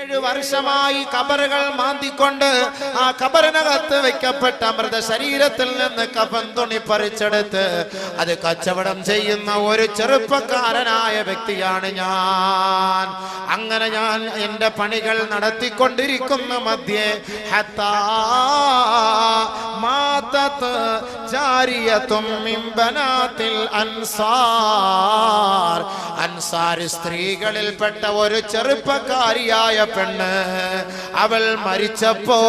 7 വർഷമായി കബറുകൾ മാന്തിക്കൊണ്ട് ആ കബറിനകത്ത് വെക്കപ്പെട്ട മൃതശരീരത്തിൽ നിന്ന് കഫൻ തുണി പറിച്ചെടുത്ത് അത് കച്ചവടം ചെയ്യുന്ന ഒരു ചെറുപ്പക്കാരനായ വ്യക്തിയാണ് ഞാൻ. അങ്ങനെ ഞാൻ എന്റെ പണികൾ നടത്തിക്കൊണ്ടിരിക്കുന്ന മധ്യേ ഹത്താ മാതത് ജാരിയതും മിൻ ബനാത്തിൽ അൻസാർ, അൻസാരി സ്ത്രീകളിൽപ്പെട്ട ഒരു ചെറുപ്പക്കാരിയായ പെണ്ണ് അവൾ മരിച്ചപ്പോ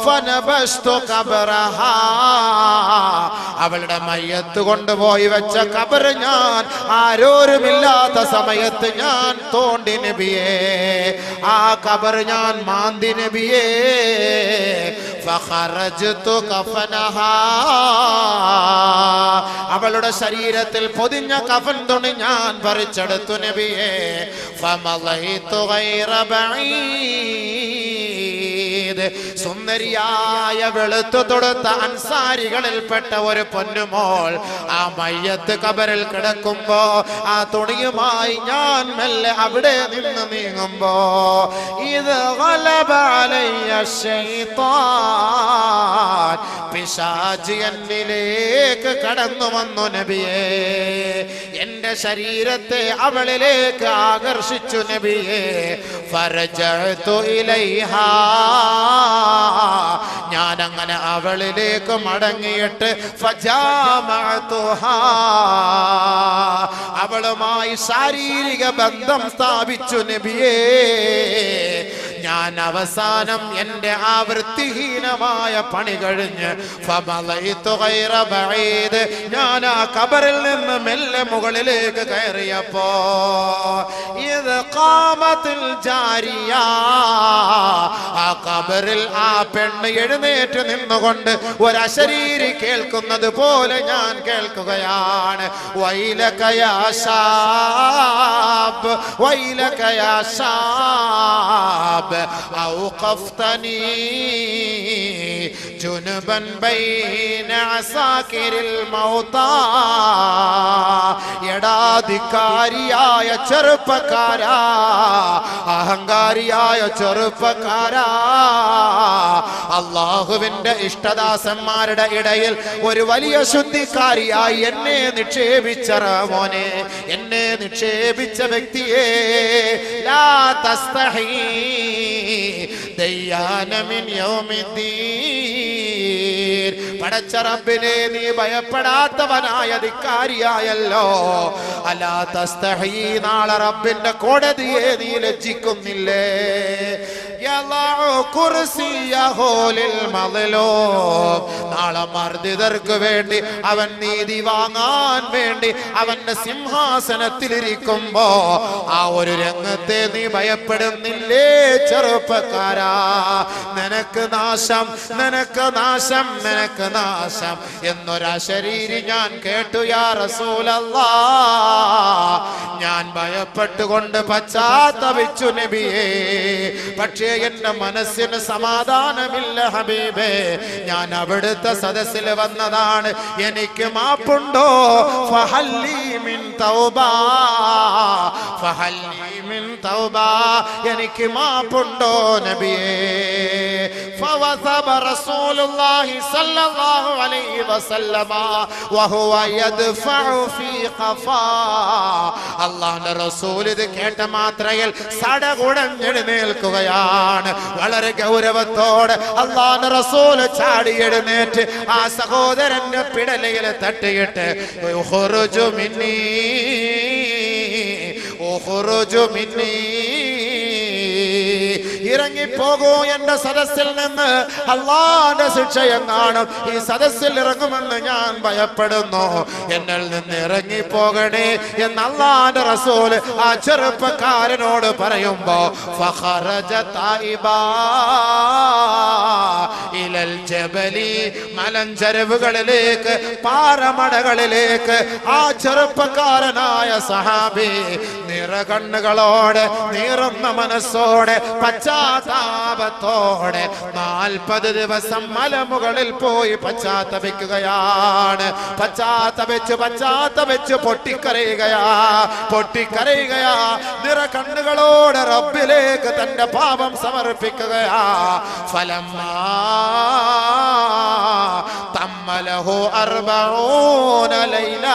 ഫനബസ്തു ഖബറഹാ, അവളുടെ മയ്യത്ത് കൊണ്ടുപോയി വെച്ച ഖബർ ഞാൻ ആരോരുമില്ലാത്ത സമയത്ത് ഞാൻ തോണ്ടി നബിയേ, ആ ഖബർ ഞാൻ മാന്തി നബിയേ. ഫഖറജ്തു കഫനഹാ, അവളുടെ ശരീരത്തിൽ പൊതിഞ്ഞ കഫൻ തുണി ഞാൻ പറിച്ചെടുത്തു നബിയേ. ഫമളൈതു ഗൈറ ബഈദ്, സുന്ദരിയായ വെളുത്തു തൊടുത്ത അൻസാരികളിൽപ്പെട്ട ഒരു പൊന്നുമോൾ ആ മയ്യത്ത് ഖബറിൽ കിടക്കുമ്പോ ആ തുണിയുമായി ഞാൻ മെല്ലെ അവിടെ നിന്ന് നീങ്ങുമ്പോ ഇത് ഗലബ അലയ്യ ശൈത്താൻ, പിശാച് എന്നിലേക്ക് കടന്നു വന്നു നബിയേ. എന്റെ ശരീരത്തെ അവളിലേക്ക് ആകർഷിച്ചു നബിയേ. ഫറജഅതു ഇലൈഹാ, ഞാൻ അങ്ങനെ അവളിലേക്ക് മടങ്ങിയിട്ട് ഫജാമഅതുഹാ, അവളുമായി ശാരീരിക ബന്ധം സ്ഥാപിച്ചു നബിയേ. ഞാൻ അവസാനം എന്റെ ആ വൃത്തിഹീനമായ പണി കഴിഞ്ഞ് ഫമളൈതു ഗൈറ ബഈദ്, ഞാൻ ആ ഖബറിൽ നിന്ന് മെല്ലെ മുകളിലേക്ക് കയറിയപ്പോ ഇത് ഖാമത്തുൽ ജാരിയ, ആ ഖബറിൽ ആ പെണ്ണ് എഴുന്നേറ്റ് നിന്നുകൊണ്ട് ഒരു അശരീരി കേൾക്കുന്നത് പോലെ ഞാൻ കേൾക്കുകയാണ്. വൈലക യാ ശാബ്, വൈലക യാ ശാബ് ഔഖഫ്തനി ജുനുബൻ ബൈന അസാകിരിൽ മൗതാ, എടാധികാരിയായ ചെറുപ്പക്കാരാ, അഹങ്കാരിയായ ചെറുപ്പക്കാരാ, അല്ലാഹുവിന്റെ ഇഷ്ടദാസന്മാരുടെ ഇടയിൽ ഒരു വലിയ ശുദ്ധിക്കാരിയായി എന്നെ നിക്ഷേപിച്ച മോനെ, എന്നെ നിക്ഷേപിച്ച വ്യക്തിയെ, ലാ തസ്തഹി ദയ്യാന മിൻ യൗമിദ്ദീൻ, പടച്ച റബ്ബിനെ നീ ഭയപ്പെടാത്തവനായ ധിക്കാരിയായല്ലോ. അലാ തസ്തഹി, നാളെ റബ്ബിന്റെ കോടതിയെ നീ ലജ്ജിക്കുന്നില്ലേ? നാളെ മർദിതർക്ക് വേണ്ടി അവൻ നീതി വാങ്ങാൻ വേണ്ടി അവന്റെ സിംഹാസനത്തിലിരിക്കുമ്പോ ആ ഒരു രംഗത്തെ നീ ഭയപ്പെടുന്നില്ലേ ചെറുപ്പക്കാരാ? നിനക്ക് നാശം, നിനക്ക് നാശം, നിനക്ക് നാശം എന്നൊരശരീരി ഞാൻ കേട്ടു യാ റസൂലല്ലാഹ്. ഞാൻ ഭയപ്പെട്ടുകൊണ്ട് പശ്ചാത്തപിച്ചു നബിയേ. പക്ഷേ എന്റെ മനസ്സിന് സമാധാനമില്ല ഹബീബേ. ഞാൻ അവിടുത്തെ സദസ്സിൽ വന്നതാണ്, എനിക്ക് മാപ്പുണ്ടോ? ഫഹല്ലി മിൻ തൗബാ, ഫഹല്ലി മിൻ തൗബാ, എനിക്ക് മാപ്പുണ്ടോ നബിയേ? ഫവസബ റസൂലുള്ളാഹി സ്വല്ലല്ലാഹു അലൈഹി വസല്ലമ വഹുവ യദ്ഫഉ ഫീ ഖഫാ. അല്ലാഹുവിന്റെ റസൂൽ ഇത് കേട്ട മാത്രയിൽ സടകുടഞ്ഞെഴുന്നേൽക്കുകയാണ്. വളരെ ഗൗരവത്തോടെ അല്ലാഹുവിന്റെ റസൂൽ ചാടി എഴുന്നേറ്റ് ആ സഹോദരന്റെ പിടലയിൽ തട്ടിയിട്ട് ഉഖ്റുജു മിന്നീ, ഉഖ്റുജു മിന്നീ, ഇറങ്ങിപ്പോകൂ എന്റെ സദസ്സിൽ നിന്ന്, അല്ലാഹുവിന്റെ ശിക്ഷയെങ്ങാനും ഈ സദസ്സിൽ ഇറങ്ങുമെന്ന് ഞാൻ ഭയപ്പെടുന്നു, എന്നിൽ നിന്ന് ഇറങ്ങിപ്പോകണേ എന്ന് അല്ലാഹുവിന്റെ റസൂൽ ആ ചെറുപ്പക്കാരനോട് പറയുമ്പോ ഫഖറജ തായിബാ ഇലൽ ജബലി, മലഞ്ചരവുകളിലേക്ക്, പാറമടകളിലേക്ക് ആ ചെറുപ്പക്കാരനായ സഹാബി നിറകണ്ണുകളോടെ, നീറുന്ന മനസ്സോടെ, പച്ചാ പശ്ചാത്താപത്തോടെ 40 ദിവസം മലമുകളിൽ പോയി പശ്ചാത്തപിക്കുകയാണ്. പശ്ചാത്തപിച്ച് പൊട്ടിക്കരയുകയാ. നിറകണ്ണുകളോടെ റബ്ബിലേക്ക് തന്റെ പാപം സമർപ്പിക്കുകയാ. ഫലമ്മാ തമ്മലഹു 40 ലൈല,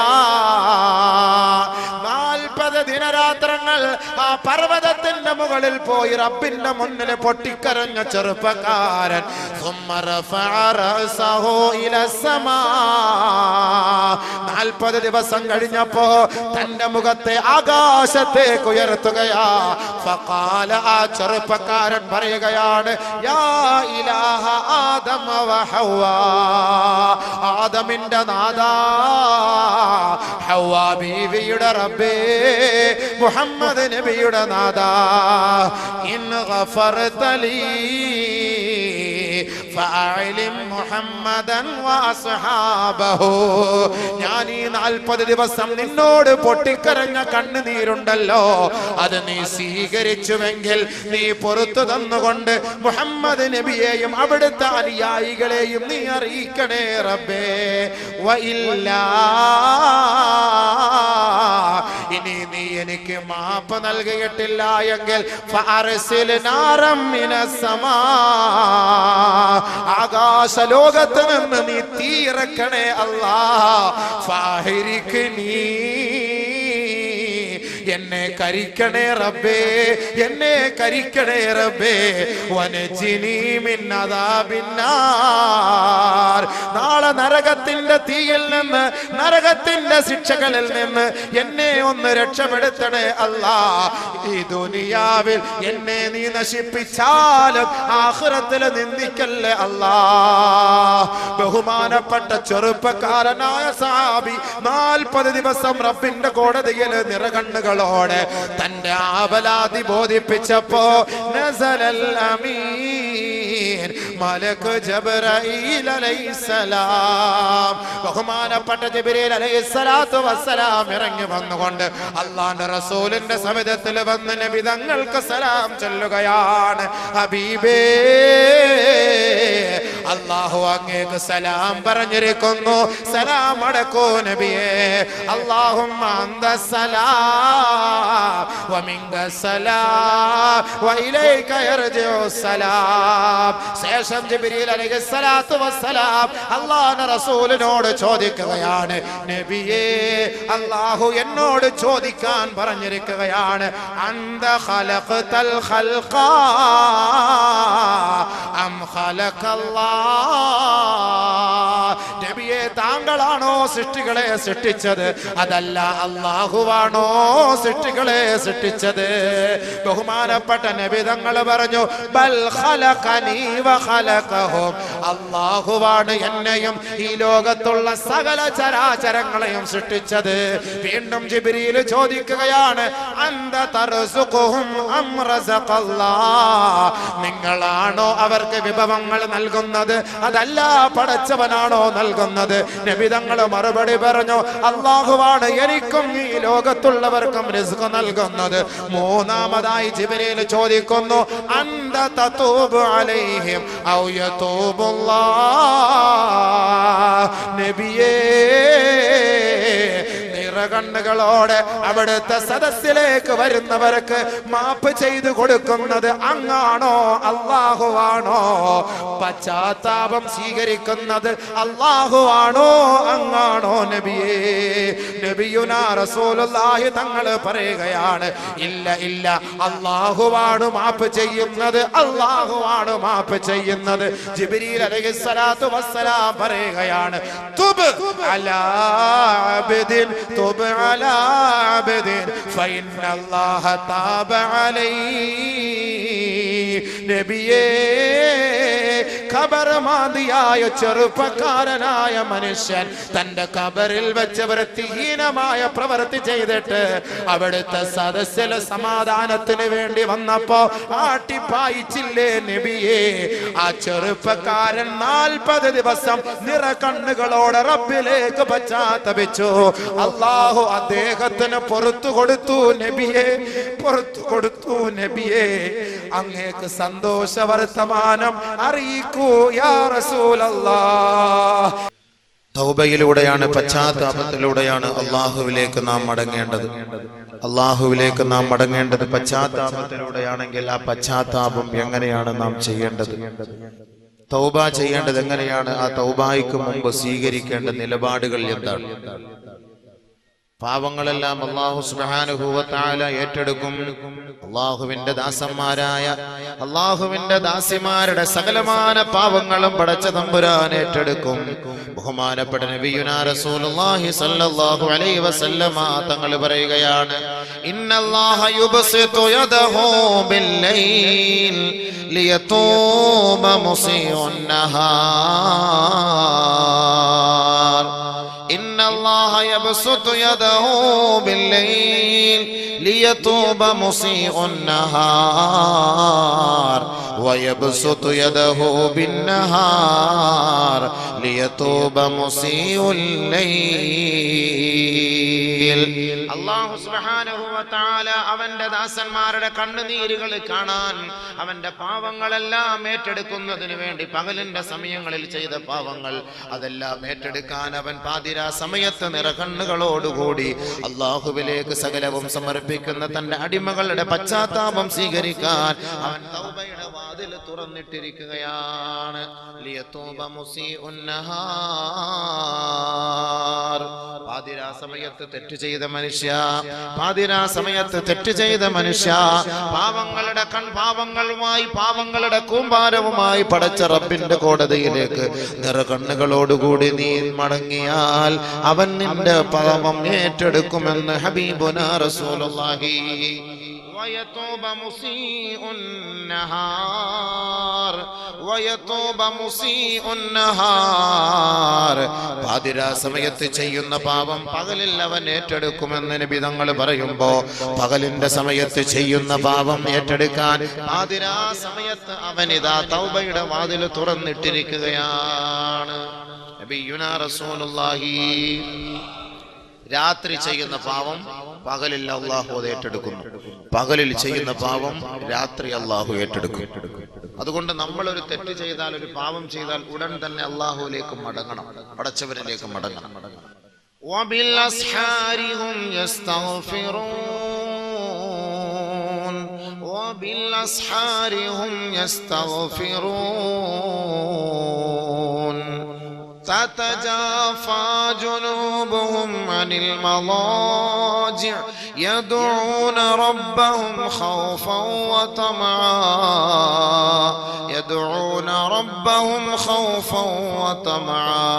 40 ദിനരാത്രങ്ങൾ ആ പർവ്വതത്തിന്റെ മുകളിൽ പോയി റബ്ബിന്റെ മുന്നിൽ പൊട്ടിക്കരഞ്ഞ ചെറുപ്പക്കാരൻ 40 ദിവസം കഴിഞ്ഞപ്പോ തന്റെ മുഖത്തെ ആകാശത്തേക്ക് ഉയർത്തുകയാ. ഫഖാല, ആ ചെറുപ്പക്കാരൻ പറയുകയാണ്, യാ ഇലാഹ ആദം വ ഹവ്വാ, ആദമിന്റെ നാഥാ, ഹവ്വാ ബീവിയുടെ റബ്ബേ, മുഹമ്മദ് നബിയുടെ നാഥാ, ഇൻ ഗഫർത ലീ ഫഅലിം മുഹമ്മദൻ വഅസ്ഹാബഹു, ഞാൻ ഈ 40 ദിവസം നിന്നോട് പൊട്ടിക്കരഞ്ഞ കണ്ണുനീരുണ്ടല്ലോ, അത് നീ സ്വീകരിച്ചുവെങ്കിൽ നീ പുറത്തു തന്നുകൊണ്ട് മുഹമ്മദ് നബിയെയും അവിടുത്തെ അനുയായികളെയും നീ അറിയിക്കണേ റബ്ബേ. വഇല്ലാ, ഇനി നീ എനിക്ക് മാപ്പ് നൽകിയിട്ടില്ല എങ്കിൽ ഫഅർസിൽ നാറം മിനസ്സമാ, ആകാശ ലോകത്ത് നിന്ന് നീ തീയിറക്കണേ അല്ലാഹ്. ഫാഹിരിക്ക് നീ എന്നെ കരിക്കണേ റബ്ബേ, എന്നെ കരിക്കണേ റബ്ബേ. വനജിനി മിൻ അദാബിന്നാർ, നാളെ നരകത്തിന്റെ തീയിൽ നിന്ന്, നരകത്തിന്റെ ശിക്ഷകളിൽ നിന്ന് എന്നെ ഒന്ന് രക്ഷപ്പെടുത്തണേ അല്ലാഹ്. ഈ ദുനിയാവിൽ എന്നെ നീ നശിപ്പിച്ചാലും ആഖിറത്തിൽ നിന്ദിക്കല്ലേ അല്ലാഹ്. ബഹുമാനപ്പെട്ട ചെറുപ്പക്കാരനായ സഹാബി 40 ദിവസം റബ്ബിന്റെ കോടതിയിൽ നിറകണ്ണുകളോടെ തന്റെ ആവലാതി ബോധിപ്പിച്ചപ്പോ നസലൽ അമീൻ മലക്ക് ജിബ്രീൽ അലൈഹിസ്സലാം, ബഹുമാനപ്പെട്ട ജിബ്രീൽ അലൈഹിസ്സലാത്തു വസ്സലാം ഇറങ്ങി വന്നുകൊണ്ട് അല്ലാഹുവിന്റെ റസൂലിന്റെ സവിധത്തിൽ വന്ന് നബി തങ്ങൾക്ക് സലാം ചൊല്ലുകയാണ്. ഹബീബേ, അല്ലാഹു അങ്ങേക്ക് സലാം പറഞ്ഞിരിക്കുന്നു, സലാം അടക്കൂ നബിയേ. അല്ലാഹുമ്മ അന്തസ്സലാം വമിൻകസ്സലാം വഇലൈക യർജിഉസ്സലാം. ശേഷം ജിബ്രീൽ അലൈഹിസ്സലാത്തു വസ്സലാം അല്ലാഹുവിന്റെ റസൂലിനോട് ചോദിക്കുകയാണ്, നബിയേ, അല്ലാഹു എന്നോട് ചോദിക്കാൻ പറഞ്ഞിരിക്കുകയാണ്, അന്ത ഖലഖതൽ ഖൽഖ അം ഖലഖല്ലാഹ്, നബിയേ, താങ്കളാണോ സൃഷ്ടികളെ സൃഷ്ടിച്ചത്, അതല്ല അല്ലാഹുവാണോ സൃഷ്ടികളെ സൃഷ്ടിച്ചത്? ബഹുമാനപ്പെട്ട നബി തങ്ങൾ പറഞ്ഞു, ബൽ ഖലഖനി വ ഖലഖഹും, അല്ലാഹുവാണ് എന്നെയും ഈ ലോകത്തുള്ള സകല ചരാചരങ്ങളെയും സൃഷ്ടിച്ചത്. വീണ്ടും ജിബ്രീൽ ചോദിക്കുകയാണ്, അന്ത തർസുഖുഹും അം റസഖല്ലാഹ്, നിങ്ങളാണോ അവർക്ക് വിഭവങ്ങൾ നൽകുന്നത്, അതല്ല പടച്ചവനാണോ നൽകുന്നത്? നബി തങ്ങൾ മറുപടി പറഞ്ഞു, അല്ലാഹുവാണ് എനിക്കും ഈ ലോകത്തുള്ളവർക്കും റിസ്ക് നൽകുന്നത്. മൂന്നാമതായി ജിബ്രീൽ ചോദിക്കുന്നു, അന്ത തതൂബു അലൈഹിം ഔ യതൂബുല്ലാഹ്, നബിയേ, കണ്ണുകളോടെ അവിടുത്തെ സദസ്സിലേക്ക് വരുന്നവർക്ക് മാപ്പ് ചെയ്തു കൊടുക്കുന്നത് അങ്ങാണോ അല്ലാഹുവാണോ? പശ്ചാത്താപം സ്വീകരിക്കുന്നത് അല്ലാഹുവാണോ അങ്ങാണോ? നബിയേ, നബിയുനാ റസൂലുള്ളാഹി തങ്ങൾ പറയുകയാണ്, ഇല്ല ഇല്ല, അല്ലാഹുവാണ് മാപ്പ് ചെയ്യുന്നത്, അല്ലാഹുവാണ് മാപ്പ് ചെയ്യുന്നത്. ജിബ്രീൽ അലൈഹിസ്സലാത്തു വസ്സലാം പറയുകയാണ്, തുബ് അലാ അബ്ദിൻ തുബ് അലാ അബ്ദിൻ ഫഇന്നല്ലാഹ താബ അലൈഹി. നബിയേ, ഖബർമാദിയായ ചെറുപ്പക്കാരനായ മനുഷ്യൻ തന്റെ ഖബറിൽ വെച്ച് വൃത്തിഹീനമായ പ്രവൃത്തി ചെയ്തിട്ട് അവിടുത്തെ സദസ്സിലെ സമാധാനത്തിന് വേണ്ടി വന്നപ്പോ ആട്ടിപ്പായിച്ചില്ലേ നബിയേ? ആ ചെറുപ്പക്കാരൻ 40 ദിവസം നിറകണ്ണുകളോടെ റബ്ബിലേക്ക് പശ്ചാത്തപിച്ചു. അല്ലാഹു അദ്ദേഹത്തിന് പുറത്തു കൊടുത്തു നബിയേ, പുറത്തു കൊടുത്തു നബിയേ. അങ്ങേക്ക് സന്തോഷ വർത്തമാനം അറിയിക്കൂ യാ റസൂലല്ലാഹ്. തൗബയിലൂടെയാണ്, പശ്ചാത്താപത്തിലൂടെയാണ് അള്ളാഹുവിലേക്ക് നാം മടങ്ങേണ്ടത്. അള്ളാഹുവിലേക്ക് നാം മടങ്ങേണ്ടത് പശ്ചാത്താപത്തിലൂടെയാണെങ്കിൽ ആ പശ്ചാത്താപം എങ്ങനെയാണ് നാം ചെയ്യേണ്ടത്? തൗബ ചെയ്യേണ്ടത് എങ്ങനെയാണ്? ആ തൗബായ്ക്ക് മുമ്പ് സ്വീകരിക്കേണ്ട നിലപാടുകൾ എന്താണ്? പാവങ്ങളെല്ലാം അല്ലാഹു സുബ്ഹാനഹു വ തആല ഏറ്റെടുക്കും. അല്ലാഹുവിന്റെ ദാസന്മാരായ, അല്ലാഹുവിന്റെ ദാസിമാരുടെ സകലമാന പാവങ്ങളും പടച്ച തമ്പുരാൻ ഏറ്റെടുക്കും. ബഹുമാനപ്പെട്ട നബിയുനാ റസൂലുള്ളാഹി സ്വല്ലല്ലാഹു അലൈഹി വസല്ലമ തങ്ങൾ പറയുകയാണ്, ഇന്നല്ലാഹ യുബ്സിതു യദഹു ബില്ലൈൽ ലിയതൂബ മുസീഉൻ നഹാർ. ഇന്നല്ലാഹ യബ്സുതു യദഹു ബില്ലൈൽ ലിയതൂബ മുസീഉൻ നഹാർ വയബ്സുതു യദഹു ബിന്നഹാർ ലിയതൂബ മുസീഉൽ ലൈൽ. അല്ലാഹു സുബ്ഹാനഹു വ തആല അവന്റെ ദാസന്മാരുടെ കണ്ണുനീരുകൾ കാണാൻ, അവന്റെ പാവങ്ങളെല്ലാം ഏറ്റെടുക്കുന്നതിന് വേണ്ടി പകലിന്റെ സമയങ്ങളിൽ ചെയ്ത പാവങ്ങൾ അതെല്ലാം ഏറ്റെടുക്കാൻ അവൻ പാതിരാ സമയത്ത് നിറകണ്ണുകളോടുകൂടി അല്ലാഹുവിലേക്ക് സകലവും സമർപ്പിക്കുന്ന തന്റെ അടിമകളുടെ പശ്ചാത്താപം സ്വീകരിക്കാൻ അവൻ തൗബയുടെ വാതിൽ തുറന്നിട്ടിരിക്കുകയാണ്. ലിയതൂബ മുസീഉൻ നഹാർ. പാതിരാ സമയത്ത് തെറ്റ് ചെയ്ത മനുഷ്യ, പാതിരാ സമയത്ത് തെറ്റ് ചെയ്ത മനുഷ്യ, പാവങ്ങളുടെ പാവങ്ങളുമായി, പാവങ്ങളുടെ കൂമ്പാരവുമായി പടച്ച റബ്ബിന്റെ കോടതിയിലേക്ക് നിറകണ്ണുകളോടുകൂടി നീ മടങ്ങിയാൽ അവൻ നിന്റെ പാപം ഏറ്റെടുക്കുമെന്ന് ഹബീബുനാ റസൂലുള്ളാഹി. വയതൂബ മുസീഉൻ നഹാർ വയതൂബ മുസീഉൻ നഹാർ. പാതിരാ സമയത്ത് ചെയ്യുന്ന പാപം പകലിൽ അവൻ ഏറ്റെടുക്കുമെന്ന് നബി തങ്ങൾ പറയുമ്പോ, പകലിന്റെ സമയത്ത് ചെയ്യുന്ന പാപം ഏറ്റെടുക്കാൻ പാതിരാ സമയത്ത് അവൻ ഇതാ തൗബയുടെ വാതിൽ തുറന്നിട്ടിരിക്കുകയാണ്. നബിയുനാ റസൂലുള്ളാഹി രാത്രി ചെയ്യുന്ന പാപം പകലിൽ അല്ലാഹു ഏറ്റെടുക്കുന്നു, പകലിൽ ചെയ്യുന്ന പാപം രാത്രി അല്ലാഹു ഏറ്റെടുക്കും. അതുകൊണ്ട് നമ്മൾ ഒരു തെറ്റ് ചെയ്താൽ, ഒരു പാപം ചെയ്താൽ ഉടൻ തന്നെ അല്ലാഹുവിലേക്ക് മടങ്ങണം, പടച്ചവനിലേക്ക് മടങ്ങണം. വബിൽ അസ്ഹാരി ഹും യസ്തഗ്ഫിറൂൻ വബിൽ അസ്ഹാരി ഹും യസ്തഗ്ഫിറൂൻ تتجافى جنوبهم عن المضاجع يدعون ربهم خوفا وطمعا يدعون ربهم خوفا وطمعا.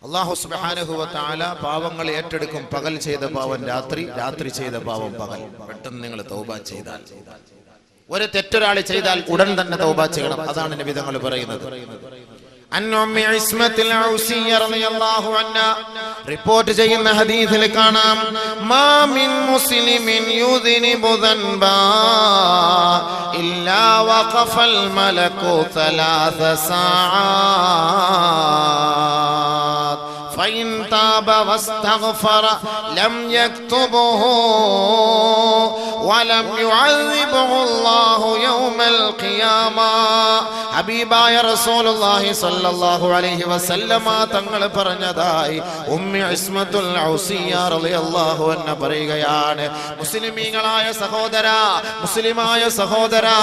അല്ലാഹു സുബ്ഹാനഹു വ തആല പാവങ്ങൾ ഏറ്റെടുക്കും. പകൽ ചെയ്ത പാവം രാത്രി, രാത്രി ചെയ്ത പാവം പകൽ. പെട്ടെന്ന് നിങ്ങൾ തൗബ ചെയ്താൽ, ഒരു തെറ്റൊരാളി ചെയ്താൽ ഉടൻ തന്നെ തൗബ ചെയ്യണം. അതാണ് നബി തങ്ങൾ പറയുന്നത്. അന്നുമ്മി ഇസ്മത്തുൽ ഔസിയ്യ റളിയല്ലാഹു അൻഹ റിപ്പോർട്ട് ചെയ്യുന്ന ഹദീസിൽ കാണാം, മാ മിൻ മുസ്ലിമിൻ യുദ്നിബു ദൻബാ ഇല്ലാ വഖഫൽ മലകു 3 സആat فإن تاب واستغفر لم يكتبه ولم يعذبه الله يوم القيامة. ഹബീബായ റസൂലുള്ളാഹി സ്വല്ലല്ലാഹു അലൈഹി വസല്ലമ തങ്ങൾ പറഞ്ഞതായി ഉമ്മി ഇസ്മത്തുൽ ഔസിയ്യ റളിയല്ലാഹു അൻഹ പറയുകയാണ്, മുസ്ലിമീങ്ങളായ സഹോദരാ, മുസ്ലിമായ സഹോദരാ,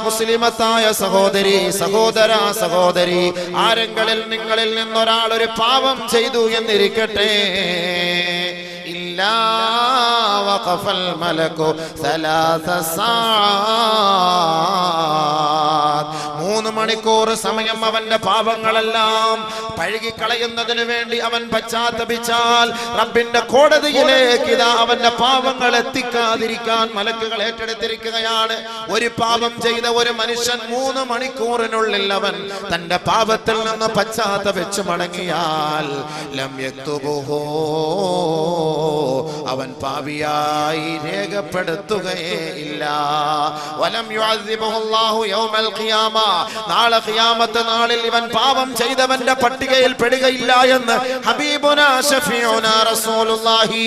മുസ്ലിമത്തായ സഹോദരി, സഹോദരാ, സഹോദരി, ആരെങ്കിലും നിങ്ങളിൽ നിന്നൊരാൾ ഒരു പാപം ചെയ്തു എന്നിരിക്കട്ടെ, ഇല്ലാ വഖഫൽ മലകു 3 സആat 3 മണിക്കൂർ സമയം അവന്റെ പാപങ്ങളെല്ലാം പഴുകിക്കളയുന്നതിന് വേണ്ടി അവൻ പശ്ചാത്തപിച്ചാൽ റബ്ബിന്റെ കോടതിയിലേക്ക് ഇതാ അവന്റെ പാപങ്ങൾ എത്തിക്കാതിരിക്കാൻ മലക്കുകൾ ഏറ്റെടുത്തിരിക്കുകയാണ്. ഒരു പാപം ചെയ്ത ഒരു മനുഷ്യൻ 3 മണിക്കൂറിനുള്ളിൽ അവൻ തന്റെ പാപത്തിൽ നിന്ന് പശ്ചാത്തപിച്ചു മടങ്ങിയാൽ ലം യക്തുബുഹു, അവൻ പാപിയായി രേഖപ്പെടുത്തുകയേ ഇല്ല. വലം യുഅദ്ദിബുഹു അല്ലാഹു യൗമൽ ഖിയാമ, നാളെ ഖിയാമത്ത് നാളിൽ ഇവൻ പാപം ചെയ്തവന്റെ പട്ടികയിൽ പെടുകയില്ല എന്ന് ഹബീബുനാ ശഫീഉനാ റസൂലുള്ളാഹി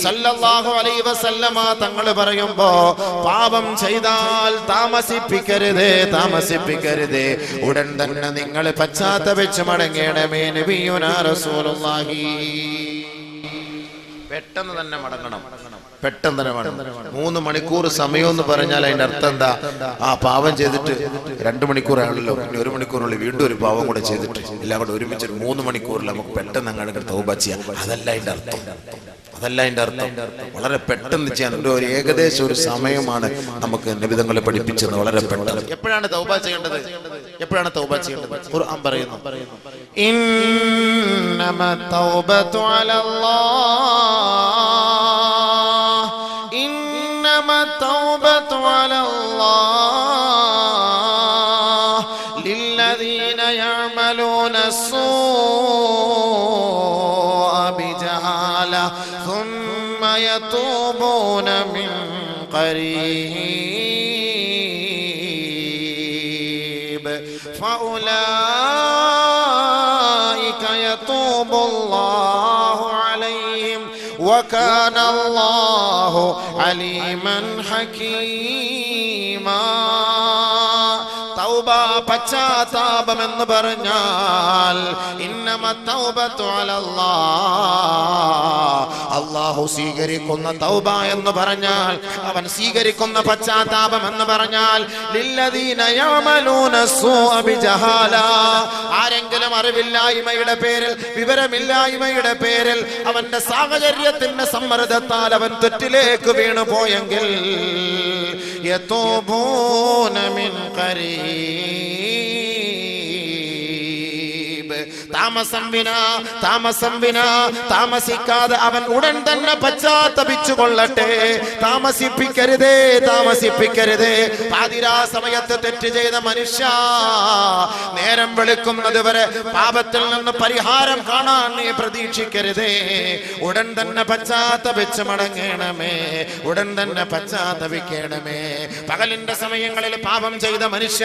സല്ലല്ലാഹു അലൈഹി വസല്ലമ തങ്ങൾ പറയുമ്പോ, പാപം ചെയ്താൽ താമസിപ്പിക്കരുതേ, താമസിപ്പിക്കരുതേ, ഉടൻ തന്നെ നിങ്ങൾ പശ്ചാത്തപിച്ച് മടങ്ങണമേ നബിയുനാ റസൂലുള്ളാഹി. പെട്ടെന്ന് തന്നെ മടങ്ങണം, പെട്ടെന്ന് തന്നെ മടങ്ങണം. 3 മണിക്കൂർ സമയം എന്ന് പറഞ്ഞാൽ അതിന്റെ അർത്ഥം എന്താ? ആ പാവം ചെയ്തിട്ട് 2 മണിക്കൂറാണല്ലോ, പിന്നെ 1 മണിക്കൂറിനുള്ളിൽ വീണ്ടും ഒരു പാവം കൂടെ ചെയ്തിട്ട് എല്ലാം കൂടെ ഒരുമിച്ച് 3 മണിക്കൂറിൽ നമുക്ക് പെട്ടെന്ന് അങ്ങോട്ട് തൗബ ചെയ്യാം. അതല്ല അതിന്റെ അർത്ഥം, അതല്ല അതിന്റെ അർത്ഥം. വളരെ പെട്ടെന്ന് ചെയ്യാൻ ഒരു ഏകദേശം ഒരു സമയമാണ് നമുക്ക് നബിതങ്ങളെ പഠിപ്പിച്ചത്. വളരെ പെട്ടെന്ന്. എപ്പോഴാണ് തൗബ ചെയ്യേണ്ടത്? എപ്പോഴാണ് തൗബ ചെയ്യേണ്ടത്? ഖുർആൻ പറയുന്നു, ഇന്നമ തൗബതു അലല്ലാഹ്, ഇന്നമ തൗബതു അലല്ലാഹ് ലില്ലദീന യഅമലൂന السوء بجهالة ثم يتوبون من قريب فأولئك يتوب الله عليهم وكان الله عليما حكيما. തൗബ, പശ്ചാത്താപം എന്ന് പറഞ്ഞാൽ ഇന്നമ തൗബതു അലല്ലാഹ്, അല്ലാഹു സ്വീകരിക്കുന്ന തൗബ എന്ന് പറഞ്ഞാൽ, അവൻ സ്വീകരിക്കുന്ന പശ്ചാത്താപം എന്ന് പറഞ്ഞാൽ ലില്ലദീന യഅമലൂന السوء بجهالة, ആരെങ്കിലും അറിവില്ലായ്മയുടെ പേരിൽ, വിവരമില്ലായ്മയുടെ പേരിൽ, അവന്റെ സാഹചര്യത്തിന്റെ സമ്മർദ്ദത്താൽ അവൻ തെറ്റിലേക്ക് വീണു പോയെങ്കിൽ യതൂബൂന മിൻ ഖരീബ്, താമസം വിനാ താമസിക്കാതെ അവൻ ഉടൻ തന്നെ പശ്ചാത്തപിച്ചു കൊള്ളട്ടെ. താമസിപ്പിക്കരുതേ, താമസിപ്പിക്കരുതേ. പാതിരാ സമയത്ത് തെറ്റ് ചെയ്ത മനുഷ്യ, നേരം വെളുക്കുന്നത് വരെ പാപത്തിൽ നിന്ന് പരിഹാരം കാണാൻ നീ പ്രതീക്ഷിക്കരുതേ. ഉടൻ തന്നെ പശ്ചാത്തപിച്ച് മടങ്ങണമേ, ഉടൻ തന്നെ പശ്ചാത്തപിക്കണമേ. പകലിന്റെ സമയങ്ങളിൽ പാപം ചെയ്ത മനുഷ്യ,